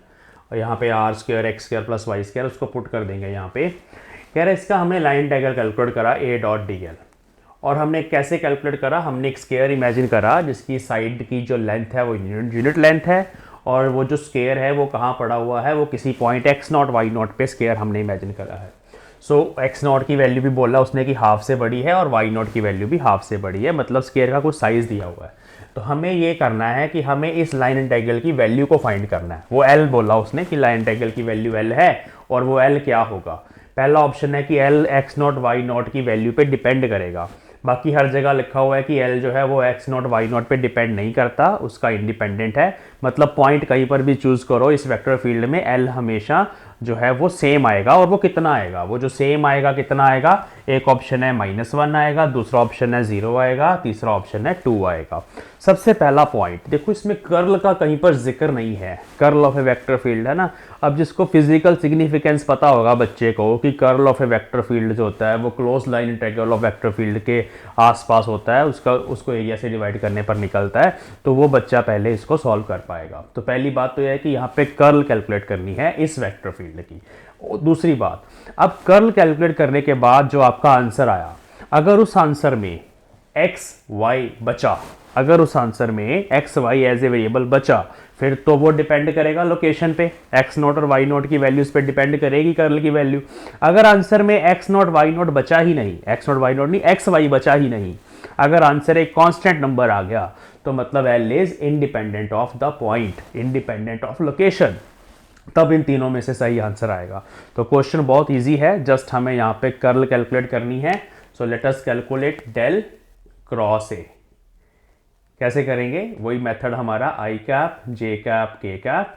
और यहाँ पे r square x square plus Y square, उसको पुट कर देंगे यहाँ पे। कह रहे इसका हमने लाइन इंटीग्रल कैलकुलेट करा ए डॉट डी एल, और हमने कैसे कैलकुलेट करा, हमने एक स्क्वायर इमेजिन करा जिसकी साइड की जो लेंथ है वो यूनिट लेंथ है, और वो जो स्क्वायर है वो कहाँ पड़ा हुआ है, वो किसी point x naught y naught पे स्क्वायर हमने इमेजिन करा है। सो एक्स नॉट की वैल्यू भी बोला उसने कि हाफ से बड़ी है, और वाई नॉट की वैल्यू भी हाफ से बड़ी है, मतलब स्क्वायर का कुछ साइज दिया हुआ है। तो हमें ये करना है कि हमें इस लाइन इंटीग्रल की वैल्यू को फाइंड करना है। वो एल बोला उसने कि लाइन इंटीग्रल की वैल्यू एल है, और वो एल क्या होगा। पहला ऑप्शन है कि L x naught y naught की वैल्यू पे डिपेंड करेगा। बाकी हर जगह लिखा हुआ है कि एल जो है वो एक्स नॉट वाई नॉट पे डिपेंड नहीं करता, उसका इंडिपेंडेंट है। मतलब पॉइंट कहीं पर भी चूज करो इस वेक्टर फील्ड में, एल हमेशा जो है वो सेम आएगा। और वो कितना आएगा, वो जो सेम आएगा कितना आएगा, एक ऑप्शन है -1 आएगा, दूसरा ऑप्शन है 0 आएगा, तीसरा ऑप्शन है 2 आएगा। सबसे पहला पॉइंट देखो, इसमें कर्ल का कहीं पर जिक्र नहीं है, curl of a vector field है ना। अब जिसको फिजिकल सिग्निफिकेंस पता होगा बच्चे को कि curl of a vector field जो होता है वो close line integral of vector field के आसपास होता है, उसको एरिया से डिवाइड करने पर निकलता है, तो वो बच्चा पहले इसको सॉल्व कर पाएगा। तो पहली बात तो यह है कि यहाँ पे कर्ल कैलकुलेट करनी है इस वेक्टर फील्ड की। दूसरी बात, अब कर्ल कैलकुलेट करने के बाद जो आपका आंसर आया, अगर उस आंसर में एक्स वाई बचा, अगर उस आंसर में x y as a variable बचा, फिर तो वो डिपेंड करेगा लोकेशन पे, एक्स नॉट और वाई नॉट की वैल्यूज पे डिपेंड करेगी कर्ल की वैल्यू। अगर आंसर में एक्स नॉट वाई नॉट बचा ही नहीं, एक्स नॉट वाई नॉट नहीं, एक्स वाई बचा ही नहीं, अगर आंसर एक कांस्टेंट नंबर आ गया, तो मतलब L is independent of the point, independent of location, तब इन तीनों में से सही आंसर आएगा। तो क्वेश्चन बहुत इजी है, जस्ट हमें यहाँ पे कर्ल कैलकुलेट करनी है। So let us calculate del cross A. कैसे करेंगे, वही मेथड हमारा i cap j cap k cap,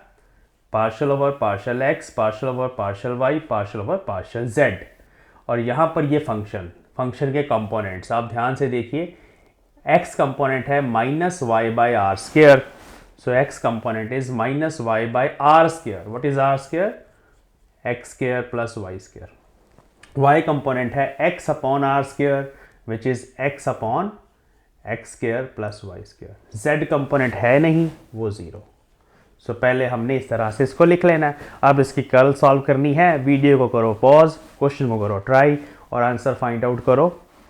partial over partial x, partial over partial Y, partial over partial z. और यहाँ पर ये फंक्शन के कंपोनेंट्स आप ध्यान से देखिए, एक्स कंपोनेंट है -y/r², so x component is -y/r². What is r²? x² plus y². y component है x upon r², which is x upon x² plus y². z component है नहीं, वो 0. सो पहले हमने इस तरह से इसको लिख लेना है। अब इसकी कर्ल सॉल्व करनी है। वीडियो को करो पॉज, क्वेश्चन को करो ट्राई, और आंसर फाइंड आउट करो।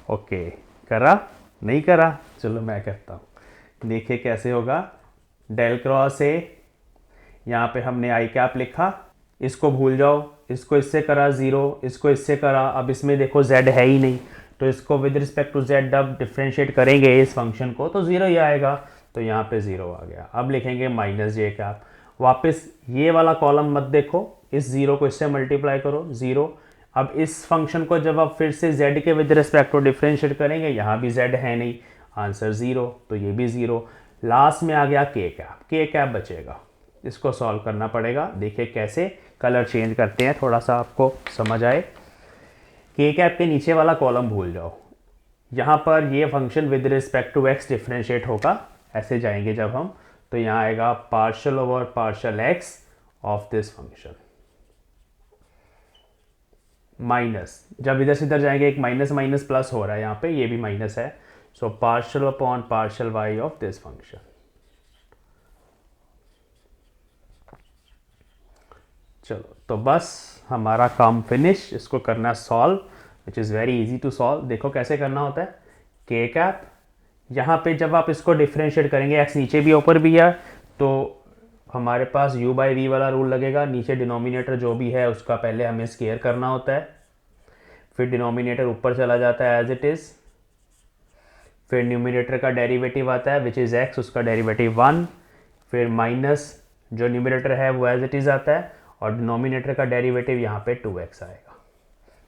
ओके, करा नहीं करा, चलो मैं करता हूँ, देखिए कैसे होगा। डेल क्रॉस ए, यहाँ पे हमने आई कैप लिखा, इसको भूल जाओ, इसको इससे करा 0, इसको इससे करा, अब इसमें देखो z है ही नहीं, तो इसको विद रिस्पेक्ट टू z अब डिफ्रेंशिएट करेंगे इस फंक्शन को, तो 0 ही आएगा, तो यहाँ पे 0 आ गया। अब लिखेंगे -j कैप, वापस ये वाला कॉलम मत देखो, इस 0 को इससे मल्टीप्लाई करो 0। अब इस फंक्शन को जब आप फिर से z के विद रिस्पेक्ट टू डिफ्रेंशिएट करेंगे, यहाँ भी z है नहीं, आंसर 0, तो ये भी 0। लास्ट में आ गया के कैप बचेगा, इसको सॉल्व करना पड़ेगा। देखिए कैसे, कलर चेंज करते हैं थोड़ा सा आपको समझ आए। के कैप के नीचे वाला कॉलम भूल जाओ, यहाँ पर ये function with respect to x differentiate होगा ऐसे जाएंगे जब हम, तो यहाँ आएगा partial over partial x of this function minus, जब इधर से इधर जाएंगे एक माइनस माइनस प्लस हो रहा है यहाँ पे, ये भी माइनस है, so partial upon partial Y of this function. चलो तो बस हमारा काम फिनिश, इसको करना solve, which is very easy to solve. देखो कैसे करना होता है, के कैप, यहाँ पे जब आप इसको डिफ्रेंशिएट करेंगे, एक्स नीचे भी ऊपर भी है, तो हमारे पास u बाई वी वाला रूल लगेगा, नीचे डिनोमिनेटर जो भी है उसका पहले हमें स्केयर करना होता है, फिर डिनोमिनेटर ऊपर चला जाता है एज इट इज़, फिर न्यूमिनेटर का डेरिवेटिव आता है विच इज़ x, उसका डेरिवेटिव 1, फिर माइनस जो न्यूमिनेटर है वो एज इट इज़ आता है, और डिनोमिनेटर का डेरिवेटिव यहाँ पे 2x आएगा।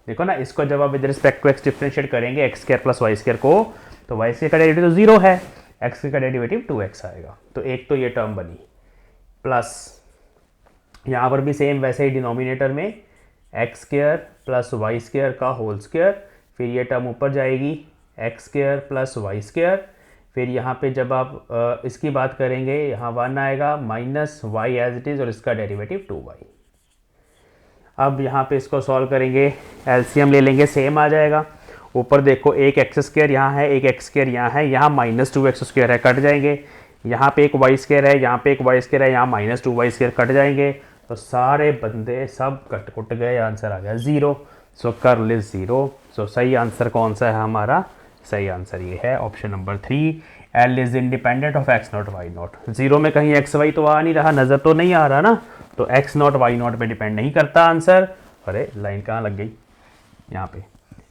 देखो ना, इसको जब आप with respect to x differentiate करेंगे X square plus Y square को, तो वाई स्क्वायर का डेरिवेटिव तो 0 है, एक्स का डेरिवेटिव 2x आएगा, तो एक तो ये टर्म बनी, प्लस यहाँ पर भी सेम वैसे ही डिनोमिनेटर में x square plus Y square का होल स्क्वायर, फिर ये टर्म ऊपर जाएगी x square plus Y square, फिर यहाँ पे जब आप इसकी बात करेंगे यहाँ 1 आएगा minus y as it is और इसका डेरिवेटिव 2y। अब यहाँ पे इसको सॉल्व करेंगे, एलसीएम ले लेंगे, सेम आ जाएगा। ऊपर देखो एक एक्स स्क्वायर यहाँ है, एक एक्स स्क्वायर यहाँ है, यहाँ माइनस 2x स्क्वायर है, कट जाएंगे, यहाँ पे एक वाई स्क्वायर है, यहाँ पे एक वाई स्क्वायर है, यहाँ माइनस 2y स्क्वायर कट जाएंगे, तो सारे बंदे सब कट कुट गए, आंसर आ गया 0। सो कर्ल इज 0। सो सही आंसर कौन सा है हमारा, सही आंसर ये है option number 3, L is independent of x naught y naught. 0 में कहीं एक्स वाई तो आ नहीं रहा, नज़र तो नहीं आ रहा ना, तो एक्स नॉट वाई नॉट पे डिपेंड नहीं करता आंसर। अरे लाइन कहाँ लग गई, यहाँ पे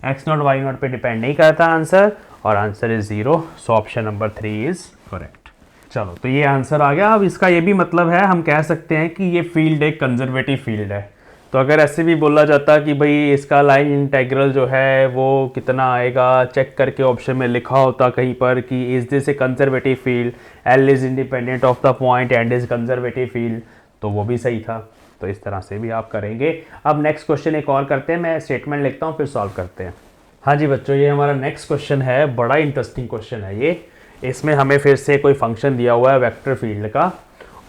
एक्स नॉट वाई नॉट पे डिपेंड नहीं करता आंसर, और answer is 0। So option number 3 is correct. चलो तो ये आंसर आ गया। अब इसका ये भी मतलब है, हम कह सकते हैं कि ये फील्ड एक कंजर्वेटिव फील्ड है। तो अगर ऐसे भी बोला जाता कि भाई इसका लाइन इंटेग्रल जो है वो कितना आएगा, चेक करके ऑप्शन में लिखा होता कहीं पर कि is this A conservative field, L is independent of the point and is conservative field, तो वो भी सही था। तो इस तरह से भी आप करेंगे। अब नेक्स्ट क्वेश्चन एक और करते हैं, मैं स्टेटमेंट लिखता हूँ फिर सॉल्व करते हैं। हाँ जी बच्चों, ये हमारा नेक्स्ट क्वेश्चन है, बड़ा इंटरेस्टिंग क्वेश्चन है ये। इसमें हमें फिर से कोई फंक्शन दिया हुआ है वेक्टर फील्ड का,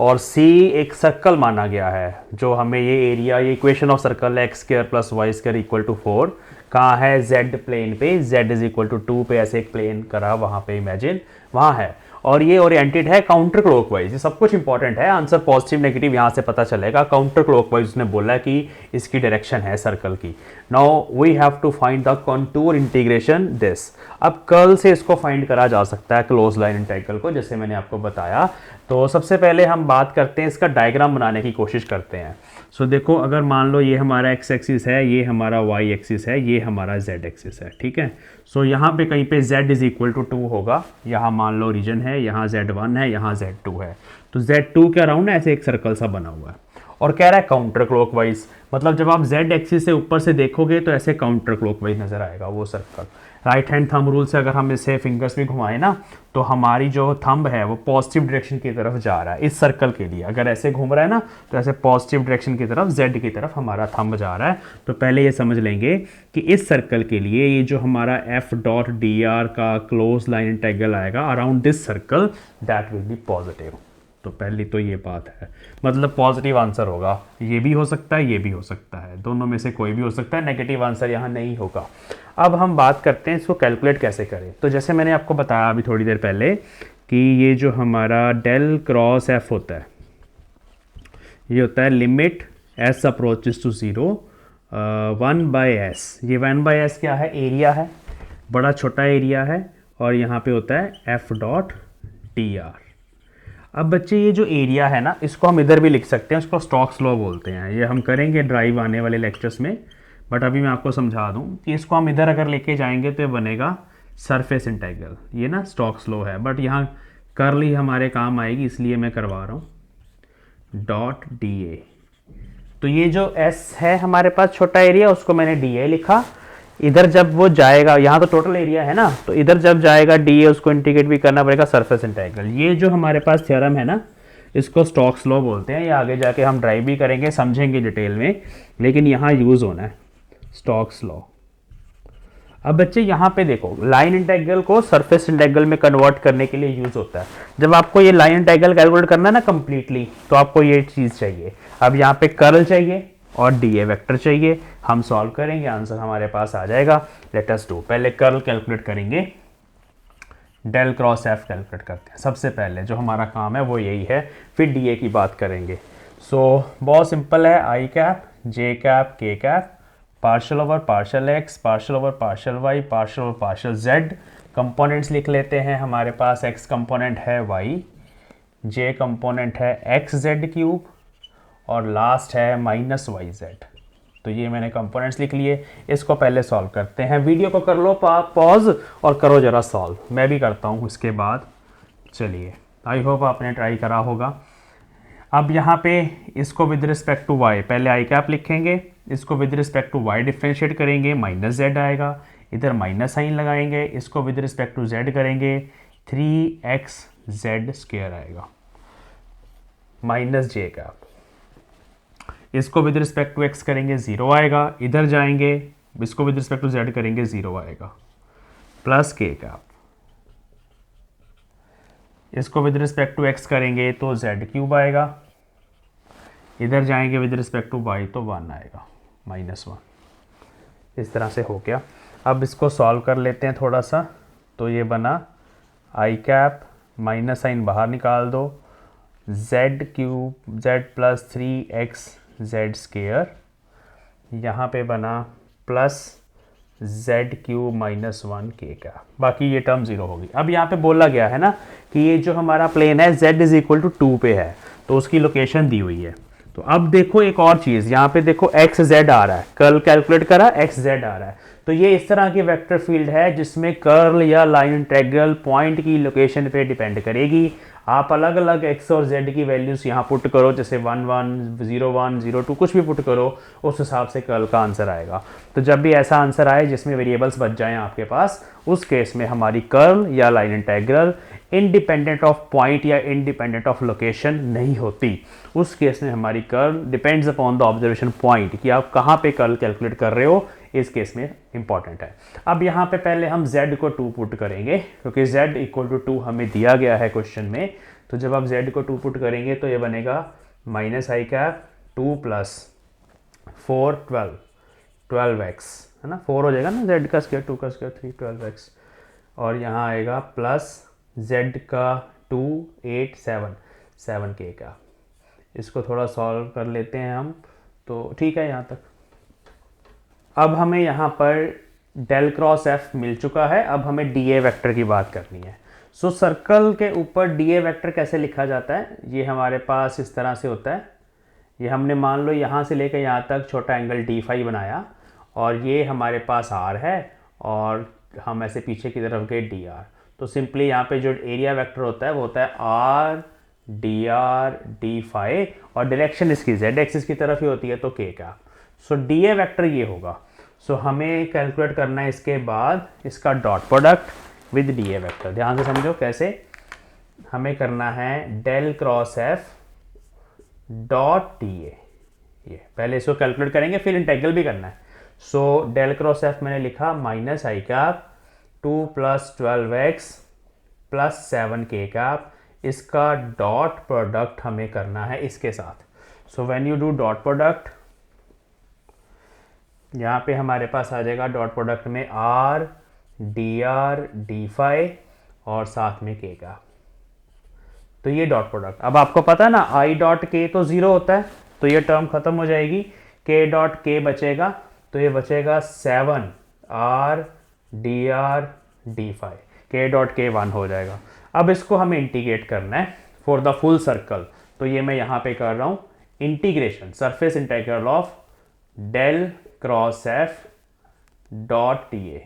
और C एक सर्कल माना गया है, जो हमें ये एरिया, ये इक्वेशन ऑफ सर्कल है x square plus Y square equal to 4, कहाँ है, Z प्लेन पे, Z इज इक्वल टू 2 पे ऐसे एक प्लेन करा वहाँ पे, इमेजिन वहाँ है, और ये ओरिएंटेड है काउंटर क्लॉकवाइज। ये सब कुछ इंपॉर्टेंट है, आंसर पॉजिटिव नेगेटिव यहाँ से पता चलेगा। काउंटर क्लॉकवाइज उसने बोला कि इसकी डायरेक्शन है सर्कल की। Now we have to find the contour integration this. अब कर्ल से इसको फाइंड करा जा सकता है, क्लोज लाइन इंटीग्रल को, जैसे मैंने आपको बताया। तो सबसे पहले हम बात करते हैं, इसका डायग्राम बनाने की कोशिश करते हैं। सो देखो, अगर मान लो ये हमारा एक्स एक्सिस है, ये हमारा वाई एक्सिस है, ये हमारा जेड एक्सिस है, ठीक है। सो यहाँ पे कहीं पे z इज इक्वल टू 2 होगा, यहाँ मान लो रीजन है, यहाँ z1 है, यहाँ z2 है, तो z2 के अराउंड ऐसे एक सर्कल सा बना हुआ है, और कह रहा है काउंटर क्लॉकवाइज, मतलब जब आप z एक्सिस से ऊपर से देखोगे तो ऐसे काउंटर क्लॉकवाइज नजर आएगा वो circle. Right hand thumb rule से अगर हम इसे फिंगर्स भी घुमाएं ना, तो हमारी जो थंब है वो पॉजिटिव डायरेक्शन की तरफ जा रहा है इस सर्कल के लिए। अगर ऐसे घूम रहा है ना, तो ऐसे पॉजिटिव डायरेक्शन की तरफ, z की तरफ हमारा थंब जा रहा है। तो पहले ये समझ लेंगे कि इस सर्कल के लिए ये जो हमारा f डॉट डी आर का क्लोज लाइन इंटीग्रल आएगा around this circle, that will be positive. तो पहली तो ये बात है, मतलब पॉजिटिव आंसर होगा। ये भी हो सकता है, ये भी हो सकता है, दोनों में से कोई भी हो सकता है, नेगेटिव आंसर यहाँ नहीं होगा। अब हम बात करते हैं इसको कैलकुलेट कैसे करें। तो जैसे मैंने आपको बताया अभी थोड़ी देर पहले कि ये जो हमारा डेल क्रॉस एफ होता है, ये होता है limit S approaches to 0 1/s। ये 1/s क्या है, एरिया है, बड़ा छोटा एरिया है, और यहाँ पे होता है एफ डॉट डी आर। अब बच्चे ये जो एरिया है ना, इसको हम इधर भी लिख सकते हैं, इसको स्टोक्स लॉ बोलते हैं। ये हम करेंगे ड्राइव आने वाले लेक्चर्स में, बट अभी मैं आपको समझा दूं कि इसको हम इधर अगर लेके जाएंगे तो ये बनेगा सरफेस इंटीग्रल। ये ना स्टोक्स लॉ है, बट यहाँ कर्ल ही हमारे काम आएगी, इसलिए मैं करवा रहा हूँ डॉट डी ए। तो ये जो एस है हमारे पास छोटा एरिया, उसको मैंने डी ए लिखा। इधर जब वो जाएगा, यहाँ तो टोटल एरिया है ना, तो इधर जब जाएगा डी ए, उसको इंटीग्रेट भी करना पड़ेगा सरफेस इंटीग्रल। ये जो हमारे पास थ्योरम है ना, इसको स्टोक्स लॉ बोलते हैं। ये आगे जाके हम ड्राइव भी करेंगे, समझेंगे डिटेल में, लेकिन यहाँ यूज़ होना है स्टोक्स लॉ। अब बच्चे यहाँ पे देखो, लाइन इंटेग्रल को सरफेस इंटेग्रल में कन्वर्ट करने के लिए यूज होता है। जब आपको ये लाइन इंटेग्रल कैलकुलेट करना है ना कंप्लीटली, तो आपको ये चीज़ चाहिए। अब यहाँ पे कर्ल चाहिए और डी ए वेक्टर चाहिए। हम सॉल्व करेंगे, आंसर हमारे पास आ जाएगा। Let us do. पहले कर्ल कैलकुलेट करेंगे, डेल क्रॉस एफ कैलकुलेट करते हैं। सबसे पहले जो हमारा काम है वो यही है, फिर डी ए की बात करेंगे। सो बहुत सिंपल है, i cap j cap k cap partial over partial x partial over partial Y partial over partial z. Components लिख लेते हैं। हमारे पास एक्स कंपोनेंट है वाई, जे कंपोनेंट है एक्स जेड क्यूब और लास्ट है माइनस वाई जेड। तो ये मैंने कंपोनेंट्स लिख लिए। इसको पहले सॉल्व करते हैं। वीडियो को कर लो पॉज और करो जरा सॉल्व, मैं भी करता हूँ इसके बाद। चलिए, आई होप आपने ट्राई करा होगा। अब यहाँ पे इसको विद रिस्पेक्ट टू वाई, पहले आई कैप लिखेंगे, इसको with respect to y differentiate करेंगे, माइनस जेड आएगा, इधर माइनस साइन लगाएंगे, इसको विद रिस्पेक्ट टू जेड करेंगे, 3x जेड स्क्वायर आएगा माइनस जे कैप। इसको विद रिस्पेक्ट टू एक्स करेंगे 0 आएगा, इधर जाएंगे, इसको विद रिस्पेक्ट टू जेड करेंगे 0 आएगा, प्लस के कैप। इसको विद रिस्पेक्ट टू एक्स करेंगे तो जेड क्यूब आएगा, इधर जाएंगे विद रिस्पेक्ट टू वाई तो 1 आएगा, -1। इस तरह से हो गया। अब इसको सॉल्व कर लेते हैं थोड़ा सा। तो ये बना आई कैप, माइनस साइन बाहर निकाल दो, Z cube Z plus 3x Z square, यहाँ पे बना प्लस जेड क्यूब -1 के का। बाकी ये टर्म 0 होगी। अब यहाँ पे बोला गया है ना कि ये जो हमारा प्लेन है z इज इक्वल टू 2 पे है, तो उसकी लोकेशन दी हुई है। तो अब देखो एक और चीज़, यहाँ पे देखो एक्स जेड आ रहा है, कर्ल कैलकुलेट करा एक्स जेड आ रहा है। तो ये इस तरह की वेक्टर फील्ड है जिसमें कर्ल या लाइन इंटेग्रल पॉइंट की लोकेशन पे डिपेंड करेगी। आप अलग अलग एक्स और जेड की वैल्यूज़ यहाँ पुट करो, जैसे 1 1 0 1 0 2 कुछ भी पुट करो, उस हिसाब से कर्ल का आंसर आएगा। तो जब भी ऐसा आंसर आए जिसमें वेरिएबल्स बच जाएं आपके पास, उस केस में हमारी कर्ल या line integral independent of point या इंडिपेंडेंट ऑफ लोकेशन नहीं होती। उस केस में हमारी curl depends upon the observation point, कि आप कहाँ पे कर्ल कैलकुलेट कर रहे हो, इस केस में इंपॉर्टेंट है। अब यहाँ पे पहले हम z को 2 पुट करेंगे, क्योंकि z इक्वल टू 2 हमें दिया गया है क्वेश्चन में। तो जब आप z को 2 पुट करेंगे तो ये बनेगा माइनस आई कैप 2 प्लस 4 12x, है ना, 4 हो जाएगा ना, z का स्क्वायर 2 का स्क्वायर 3 12x, और यहाँ आएगा प्लस z का 2 8 7 के का। इसको थोड़ा सॉल्व कर लेते हैं हम, तो ठीक है यहाँ तक। अब हमें यहाँ पर डेल क्रॉस एफ मिल चुका है। अब हमें डी ए वेक्टर की बात करनी है। सो सर्कल के ऊपर डी ए वेक्टर कैसे लिखा जाता है, ये हमारे पास इस तरह से होता है। ये हमने मान लो यहाँ से लेकर यहाँ तक छोटा एंगल डी फाई बनाया, और ये हमारे पास आर है, और हम ऐसे पीछे की तरफ गए डी आर। तो सिंपली यहाँ पे जो एरिया वेक्टर होता है वो होता है आर डी फाई, और डायरेक्शन इसकी जेड एक्सिस की तरफ ही होती है, तो के का। सो डी ए वेक्टर ये होगा। सो हमें कैलकुलेट करना है इसके बाद इसका dot product with d A vector. ध्यान से समझो कैसे। हमें करना है del cross F dot d A. ये पहले इसको कैलकुलेट करेंगे, फिर इंटेग्रल भी करना है। सो डेल क्रॉस एफ मैंने लिखा माइनस आई कैप 2 प्लस 12x प्लस 7 के कैप। इसका डॉट प्रोडक्ट हमें करना है इसके साथ। So when you do dot product, यहाँ पे हमारे पास आ जाएगा डॉट प्रोडक्ट में आर डी फाई और साथ में के का। तो ये डॉट प्रोडक्ट। अब आपको पता है ना आई डॉट के तो 0 होता है, तो ये टर्म खत्म हो जाएगी, के डॉट के बचेगा, तो ये बचेगा 7 आर डी फाई, के डॉट के 1 हो जाएगा। अब इसको हमें इंटीग्रेट करना है फॉर द फुल सर्कल। तो ये मैं यहाँ पे कर रहा हूँ integration, surface integral of del cross F dot d A.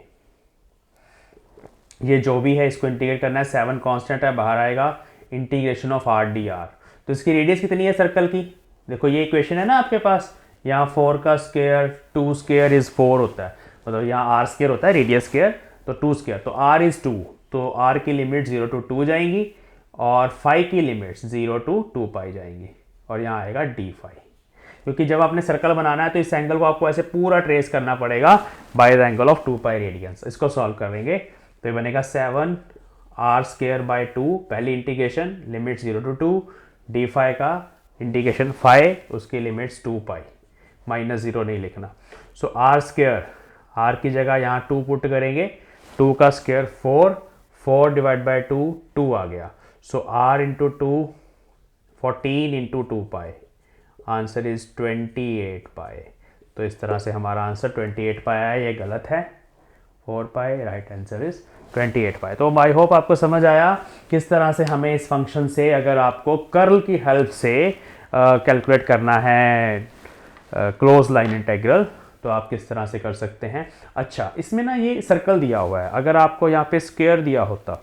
ये जो भी है इसको इंटीग्रेट करना है, 7 कांस्टेंट है, बाहर आएगा integration of R D R. तो इसकी रेडियस कितनी है सर्कल की, देखो ये इक्वेशन है ना आपके पास, यहाँ 4 का स्क्वायर 2 स्क्वायर इज 4 होता है, मतलब यहाँ आर स्क्वायर होता है रेडियस स्क्वायर, तो 2 स्क्वायर, तो आर इज 2, तो आर की लिमिट 0 to 2 जाएंगी, और फाई की लिमिट्स 0 to 2 पाई जाएंगी, और यहाँ आएगा डी फाई। क्योंकि जब आपने सर्कल बनाना है तो इस एंगल को आपको ऐसे पूरा ट्रेस करना पड़ेगा by the angle of 2 pi radiance. इसको सॉल्व करेंगे तो ये बनेगा 7 आर स्क्वायर बाय 2, पहली integration limit 0 to 2, d phi का इंटीग्रेशन फाई, उसकी लिमिट्स 2 पाई, -0 नहीं लिखना। सो आर स्क्वायर, आर की जगह यहाँ 2 पुट करेंगे, 2 का स्क्वायर 4, 4 डिवाइड बाई 2 2 आ गया। So R into 2 14 into 2 pi, answer is 28 pi. तो इस तरह से हमारा आंसर 28 पाई आया, ये गलत है, 4 पाई, राइट आंसर इज 28 पाई। तो आई होप आपको समझ आया किस तरह से हमें इस फंक्शन से अगर आपको कर्ल की हेल्प से कैलकुलेट करना है क्लोज लाइन इंटीग्रल तो आप किस तरह से कर सकते हैं। अच्छा, इसमें ना ये सर्कल दिया हुआ है, अगर आपको यहाँ पे स्क्वायर दिया होता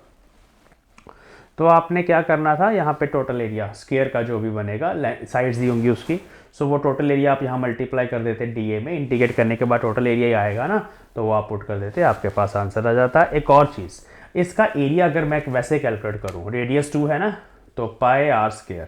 तो आपने क्या करना था, यहाँ पे टोटल एरिया स्क्वायर का जो भी बनेगा, साइड्स दी होंगी उसकी, सो वो टोटल एरिया आप यहाँ मल्टीप्लाई कर देते डीए में, इंटीग्रेट करने के बाद टोटल एरिया ही आएगा ना, तो वो आप पुट कर देते, आपके पास आंसर आ जाता। एक और चीज़, इसका एरिया अगर मैं वैसे कैलकुलेट करूँ, रेडियस 2 है ना, तो पाई आर स्क्वायर,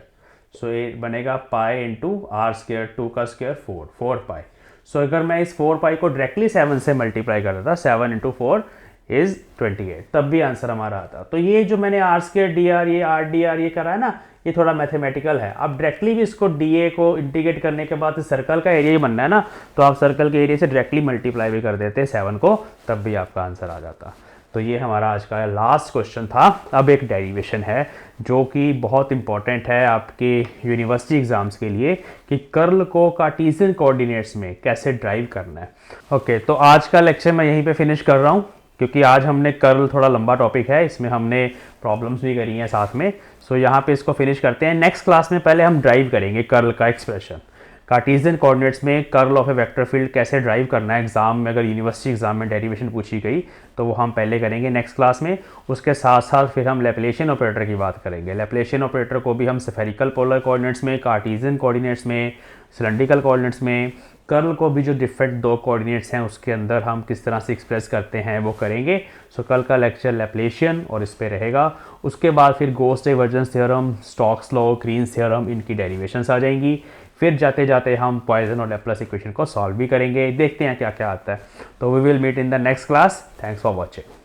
सो ये बनेगा पाई इंटू आर स्क्वायर, 2 का स्क्वायर 4 पाई। सो अगर मैं इस 4 पाई को डायरेक्टली 7 से मल्टीप्लाई कर देता, 7 इंटू 4 इज 28, तब भी आंसर हमारा आता। तो ये जो मैंने आर स्क्वायर डी आर, ये आर डी आर ये करा है ना, ये थोड़ा मैथमेटिकल है। अब डायरेक्टली भी इसको डी ए को इंटीग्रेट करने के बाद सर्कल का एरिया ही बनना है ना, तो आप सर्कल के एरिया से डायरेक्टली मल्टीप्लाई भी कर देते 7 को, तब भी आपका आंसर आ जाता। तो ये हमारा आज का लास्ट क्वेश्चन था। अब एक डेरिवेशन है जो कि बहुत इंपॉर्टेंट है आपके यूनिवर्सिटी एग्जाम्स के लिए, कि कर्ल को कार्टेशियन कोऑर्डिनेट्स में कैसे ड्राइव करना है। ओके, तो आज का लेक्चर मैं यहीं पे फिनिश कर रहा हूँ, क्योंकि आज हमने कर्ल थोड़ा लंबा टॉपिक है, इसमें हमने प्रॉब्लम्स भी करी हैं साथ में। सो यहाँ पे इसको फिनिश करते हैं। नेक्स्ट क्लास में पहले हम ड्राइव करेंगे कर्ल का एक्सप्रेशन, कार्टेशियन कोऑर्डिनेट्स में curl of a vector field कैसे ड्राइव करना है एग्जाम में, अगर यूनिवर्सिटी एग्जाम में डेरिवेशन पूछी गई तो वो हम पहले करेंगे नेक्स्ट क्लास में। उसके साथ साथ फिर हम लैप्लेशियन ऑपरेटर की बात करेंगे। लैप्लेशियन ऑपरेटर को भी हम स्फेरिकल पोलर कोऑर्डिनेट्स में, कार्टेशियन कोऑर्डिनेट्स में, सिलेंड्रिकल कोऑर्डिनेट्स में, कर्ल को भी जो डिफरेंट 2 कोऑर्डिनेट्स हैं उसके अंदर हम किस तरह से एक्सप्रेस करते हैं वो करेंगे। सो कल का लेक्चर लैप्लेशियन और इस पे रहेगा। उसके बाद फिर Gauss divergence theorem, Stokes law, Green's theorem, इनकी डेरिवेशंस आ जाएंगी। फिर जाते जाते हम पॉइसन और लैप्लेस इक्वेशन को सॉल्व भी करेंगे, देखते हैं क्या क्या आता है। तो we will meet in the next class. Thanks for watching.